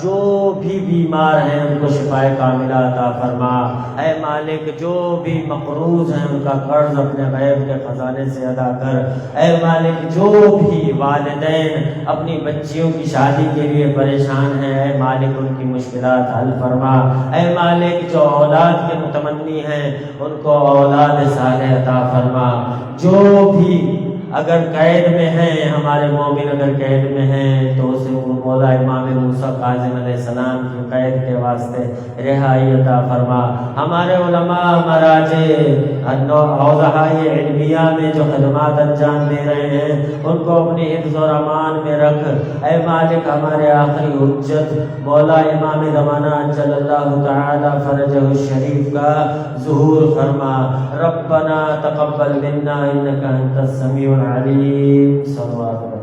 جو بھی بیمار ہیں ان کو شفا کاملہ عطا فرما۔ اے مالک جو بھی مقروض ہیں ان کا قرض اپنے غیب کے خزانے سے ادا کر۔ اے مالک جو بھی والدین اپنی بچیوں کی شادی کے لیے پریشان ہیں اے مالک ان کی مشکلات حل فرما۔ اے مالک جو اولاد کے متمنی ہیں ان کو اولاد صالح عطا فرما۔ جو بھی اگر قید میں ہیں ہمارے مومن اگر قید میں ہیں تو اسے مولا امام موسیٰ کاظم علیہ السلام کی قید کے واسطے رہائی عطا فرما۔ ہمارے علماء مراجع اوضاعی علمیہ میں جو خدمات انجام دے رہے ہیں ان کو اپنی حفظ و امان میں رکھ۔ اے مالک ہمارے آخری حجت مولا امام زمانہ عجل اللہ تعالی فرجہ الشریف کا ظہور فرما۔ ربنا تقبل منا انک انت السمیع العلیم۔ صلوات